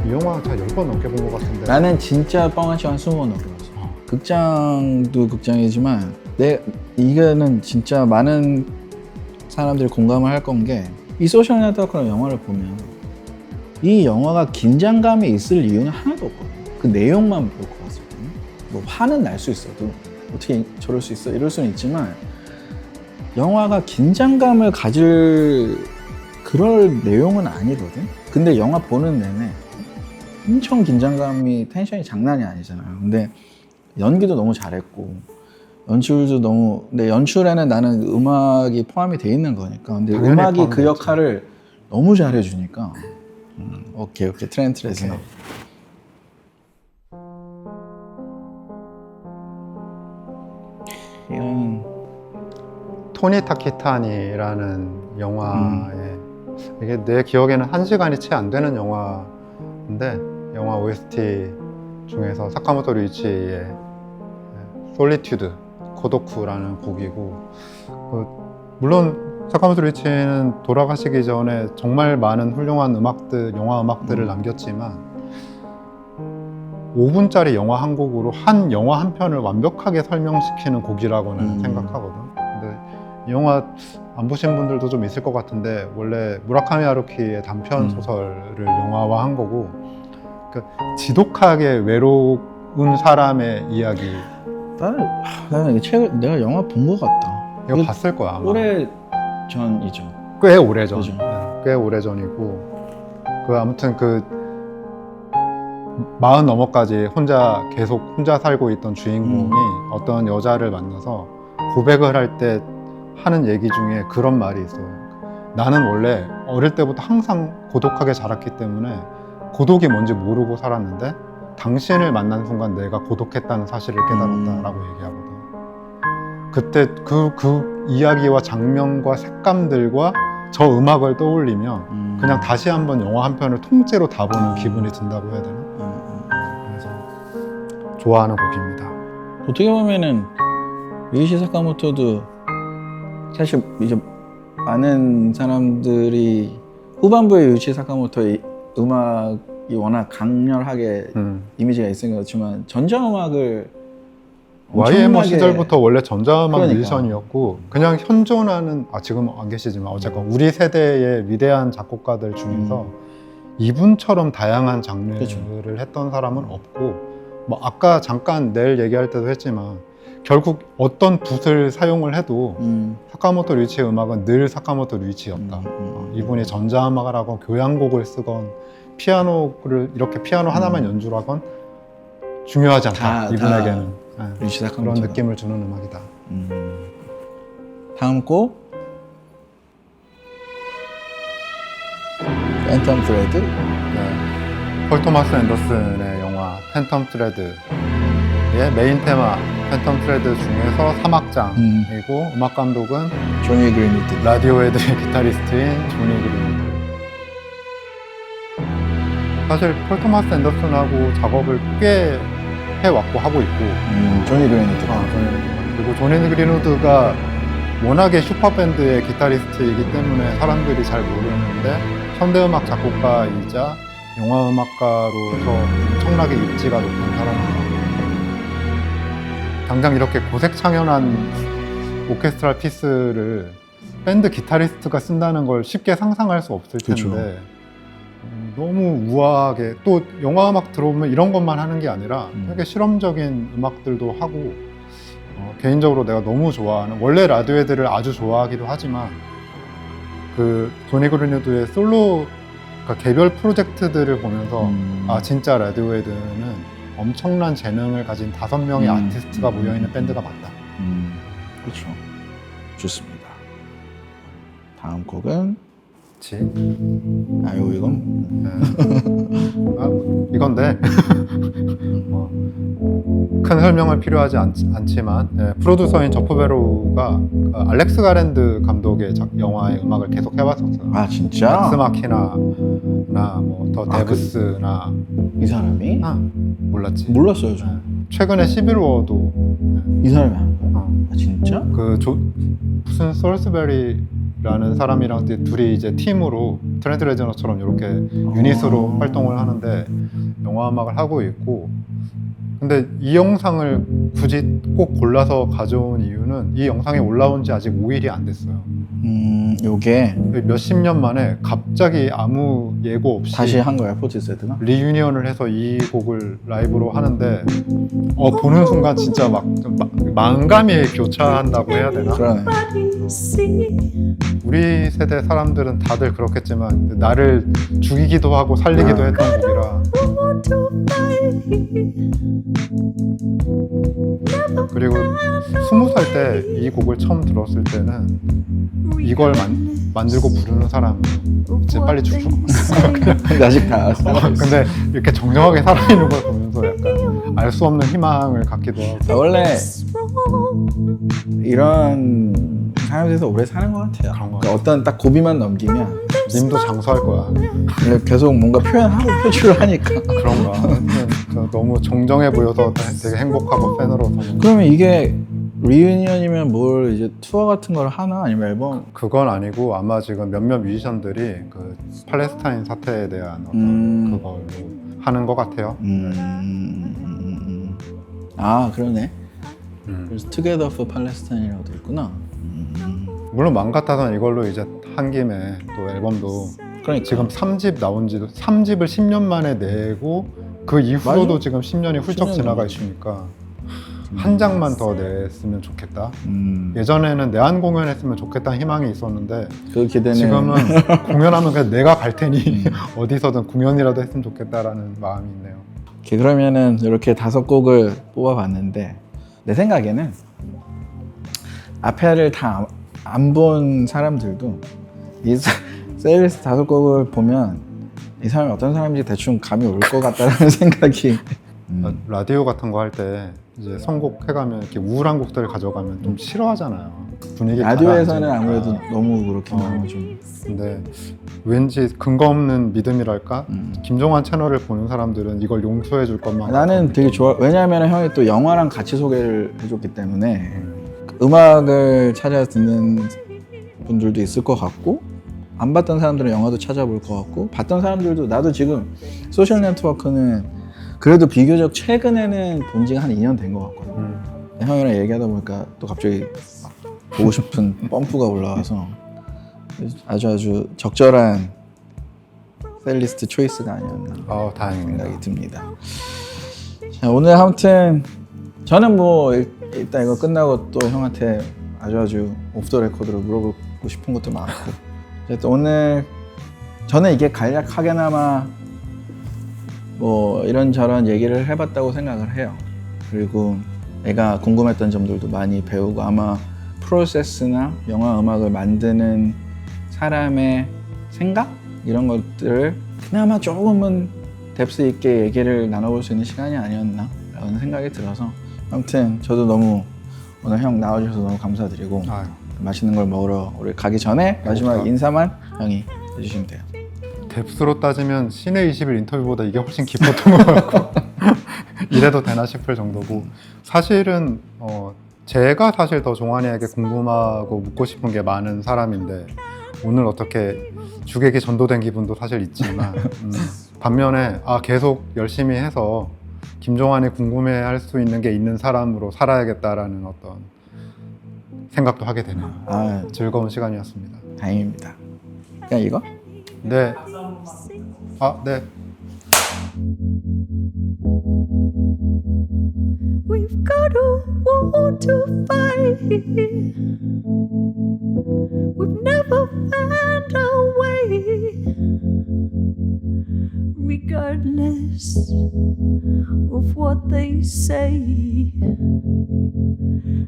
S2: 이 영화 한 10번 넘게 본 것 같은데.
S1: 나는 진짜 뻥한 시간 20번 넘게 봤어. 극장도 극장이지만 이거는 진짜 많은 사람들이 공감을 할 건 게, 이 소셜 네트워크라는 영화를 보면 이 영화가 긴장감이 있을 이유는 하나도 없거든요. 그 내용만 보고 봤을 때는 뭐 화는 날 수 있어도 어떻게 저럴 수 있어 이럴 수는 있지만, 영화가 긴장감을 가질 그럴 내용은 아니거든. 근데 영화 보는 내내 엄청 긴장감이, 텐션이 장난이 아니잖아요. 근데 연기도 너무 잘했고 연출도 너무, 근데 연출에는 나는 음악이 포함이 돼 있는 거니까, 근데 음악이 그 역할을 너무 잘해주니까 오케이 트렌트 레저너. 이건
S2: 토니 타키타니라는 영화에 이게 내 기억에는 1시간이 채 안 되는 영화인데, 영화 OST 중에서 사카모토 류이치의 솔리튜드, 고도쿠라는 곡이고, 물론 사카모토 류이치는 돌아가시기 전에 정말 많은 훌륭한 음악들, 영화 음악들을 남겼지만 5분짜리 영화 한 곡으로 한 영화 한 편을 완벽하게 설명시키는 곡이라고는 생각하거든. 근데 이 영화 안 보신 분들도 좀 있을 것 같은데, 원래 무라카미 하루키의 단편 소설을 영화화한 거고, 그 지독하게 외로운 사람의 이야기.
S1: 나는 이 책을 내가 영화 본 것 같다.
S2: 이거 봤을 거야 아마.
S1: 오래 전이죠.
S2: 꽤 오래전.
S1: 그죠.
S2: 꽤 오래전이고, 그 아무튼 그 40 넘어까지 계속 혼자 살고 있던 주인공이 어떤 여자를 만나서 고백을 할 때 하는 얘기 중에 그런 말이 있어요. 나는 원래 어릴 때부터 항상 고독하게 자랐기 때문에 고독이 뭔지 모르고 살았는데, 당신을 만난 순간 내가 고독했다는 사실을 깨달았다라고 얘기하거든. 그때 그 이야기와 장면과 색감들과 저 음악을 떠올리면 그냥 다시 한번 영화 한 편을 통째로 다 보는 기분이 든다고 해야 되나? 그래서 좋아하는 곡입니다.
S1: 어떻게 보면은 유이시 사카모토도 사실 이제 많은 사람들이 후반부에 유이치 사카모토의 음악이 워낙 강렬하게 이미지가 있으니까 그렇지만, 전자음악을
S2: YMO 시절부터 원래 전자음악
S1: 그러니까.
S2: 뮤지션이었고, 그냥 현존하는, 지금 안 계시지만 어쨌건 우리 세대의 위대한 작곡가들 중에서 이분처럼 다양한 장르를
S1: 그렇죠.
S2: 했던 사람은 없고, 뭐 아까 잠깐 내일 얘기할 때도 했지만 결국 어떤 붓을 사용을 해도 사카모토 류이치의 음악은 늘 사카모토 류이치였다. 이분이 전자음악을 하건 교향곡을 쓰건 피아노를 이렇게 피아노 하나만 연주를 하건 중요하지 않다. 이분에게는
S1: 류이치
S2: 그런
S1: 사카모토가.
S2: 느낌을 주는 음악이다.
S1: 다음 곡 팬텀 스레드.
S2: 네. 폴 토마스 앤더슨의 영화 팬텀 스레드의 메인 테마 팬텀 스레드 중에서 3악장이고 음악 감독은
S1: 조니 그린우드.
S2: 라디오헤드의 기타리스트인 조니 그린우드. 사실 폴 토마스 앤더슨하고 작업을 꽤 해왔고 하고 있고
S1: 조니 그린우드.
S2: 그리고 조니 그린우드가 워낙에 슈퍼밴드의 기타리스트이기 때문에 사람들이 잘 모르는데 현대음악 작곡가이자 영화음악가로서 엄청나게 입지가 높은 사람입니다. 당장 이렇게 고색창연한 오케스트랄 피스를 밴드 기타리스트가 쓴다는 걸 쉽게 상상할 수 없을 텐데
S1: 그쵸.
S2: 너무 우아하게 또 영화음악 들어오면 이런 것만 하는 게 아니라 되게 실험적인 음악들도 하고 개인적으로 내가 너무 좋아하는 원래 라디오헤드를 아주 좋아하기도 하지만 그 조니 그린우드의 솔로 그러니까 개별 프로젝트들을 보면서 아 진짜 라디오헤드는 엄청난 재능을 가진 5명의 아티스트가 모여있는 밴드가 맞다.
S1: 그렇죠. 좋습니다. 다음 곡은
S2: 그치?
S1: 아유 이건
S2: 아, 이건데 큰 설명은 필요하지 않지만 프로듀서인 저프 베로우가 알렉스 가랜드 감독의 영화의 음악을 계속 해왔었어요.
S1: 아 진짜?
S2: 엑스마키나나 뭐 더 데브스나
S1: 이 사람이?
S2: 몰랐지?
S1: 몰랐어요 저.
S2: 최근에 시빌워도
S1: 이 사람이 한 거야? 아 진짜?
S2: 무슨 솔스베리라는 사람이랑 둘이 이제 팀으로 트렌트 레저너처럼 이렇게 유닛으로 활동을 하는데 영화 음악을 하고 있고 근데 이 영상을 굳이 꼭 골라서 가져온 이유는 이 영상이 올라온 지 아직 5일이 안 됐어요.
S1: 요게
S2: 몇십 년 만에 갑자기 아무 예고 없이
S1: 다시 한 거야 포티세드가?
S2: 리유니언을 해서 이 곡을 라이브로 하는데 보는 순간 진짜 막 만감이 교차한다고 해야 되나?
S1: 그러네.
S2: 우리 세대 사람들은 다들 그렇겠지만 나를 죽이기도 하고 살리기도 했던 곡이라 그리고 20살 때 이 곡을 처음 들었을 때는 이걸 만들고 부르는 사람 이제 빨리 죽을 것 같아.
S1: 근데 아직 다 살아있어.
S2: 근데 이렇게 정정하게 살아있는 걸 보면서 약간 알 수 없는 희망을 갖기도 하고
S1: 원래 이런 삶에서 오래 사는 것 같아요.
S2: 그런 것
S1: 그러니까 어떤 딱 고비만 넘기면
S2: 님도 장수할 거야.
S1: 원래 계속 뭔가 표현하고 표출을 하니까.
S2: 그런가. 너무 정정해 보여서 되게 행복하고 팬으로서.
S1: 그러면 이게 리유니언이면 뭘 이제 투어 같은 걸 하나 아니면 앨범?
S2: 그건 아니고 아마 지금 몇몇 뮤지션들이 그 팔레스타인 사태에 대한 어떤 그걸로 하는 것 같아요.
S1: 아 그러네. 그래서 Together for Palestine이라고 돼 있구나.
S2: 물론 맘 같아서는 이걸로 이제 한 김에 또 앨범도
S1: 그러니까
S2: 지금 3집 나온 지도 3집을 10년 만에 내고 그 이후로도
S1: 맞아.
S2: 지금 10년이 훌쩍
S1: 10년
S2: 지나가
S1: 넘었지.
S2: 있으니까 한 장만 더 냈으면 좋겠다.
S1: 음.
S2: 예전에는 내한 공연했으면 좋겠다는 희망이 있었는데
S1: 그 기대는
S2: 지금은 공연하면 그냥 내가 갈 테니 어디서든 공연이라도 했으면 좋겠다라는 마음이 있네요.
S1: 오케이, 그러면은 이렇게 5곡을 뽑아봤는데 내 생각에는 앞에를 다 안 본 사람들도 이 세일리스트 5곡을 보면 이 사람이 어떤 사람인지 대충 감이 올 것 같다라는 생각이.
S2: 라디오 같은 거 할 때 이제 선곡 해가면 이렇게 우울한 곡들을 가져가면 좀 싫어하잖아요. 분위기
S1: 라디오에서는
S2: 가라앉으니까.
S1: 아무래도 너무 그렇게 나오면 좀.
S2: 근데 왠지 근거 없는 믿음이랄까? 김종환 채널을 보는 사람들은 이걸 용서해 줄 것만
S1: 나는 되게 좋아. 왜냐하면 형이 또 영화랑 같이 소개를 해줬기 때문에 음악을 찾아 듣는 분들도 있을 것 같고 안 봤던 사람들은 영화도 찾아볼 것 같고 봤던 사람들도 나도 지금 소셜 네트워크는 그래도 비교적 최근에는 본 지가 한 2년 된 것 같거든. 형이랑 얘기하다 보니까 또 갑자기 막 보고 싶은 펌프가 올라와서 아주 적절한 셀리스트 초이스가 아니었나
S2: 다행입니다.
S1: 생각이 듭니다. 자, 오늘 아무튼 저는 뭐 일단 이거 끝나고 또 형한테 아주 오프 더 레코드로 물어보고 싶은 것도 많고 어쨌든 오늘 저는 이게 간략하게나마 뭐 이런저런 얘기를 해봤다고 생각을 해요. 그리고 내가 궁금했던 점들도 많이 배우고 아마 프로세스나 영화 음악을 만드는 사람의 생각? 이런 것들을 그나마 조금은 뎁스 있게 얘기를 나눠볼 수 있는 시간이 아니었나 라는 생각이 들어서 아무튼 저도 너무 오늘 형 나와주셔서 너무 감사드리고
S2: 아유.
S1: 맛있는 걸 먹으러 우리 가기 전에 마지막
S2: 배고프다.
S1: 인사만 형이 해주시면 돼요.
S2: 뎁스로 따지면 신의 20일 인터뷰보다 이게 훨씬 깊었던 것 같고 이래도 되나 싶을 정도고 사실은 제가 사실 더 종환이에게 궁금하고 묻고 싶은 게 많은 사람인데 오늘 어떻게 죽에게 전도된 기분도 사실 있지만 반면에 계속 열심히 해서 김종환이 궁금해할 수 있는 게 있는 사람으로 살아야겠다라는 어떤 생각도 하게 되는 즐거운 시간이었습니다.
S1: 다행입니다. 그냥 이거?
S2: 네. 네.
S3: We've got a war to fight. We've never found a way. Regardless of what they say,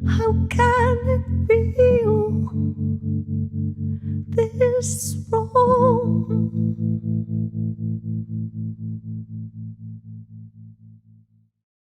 S3: how can it feel this wrong?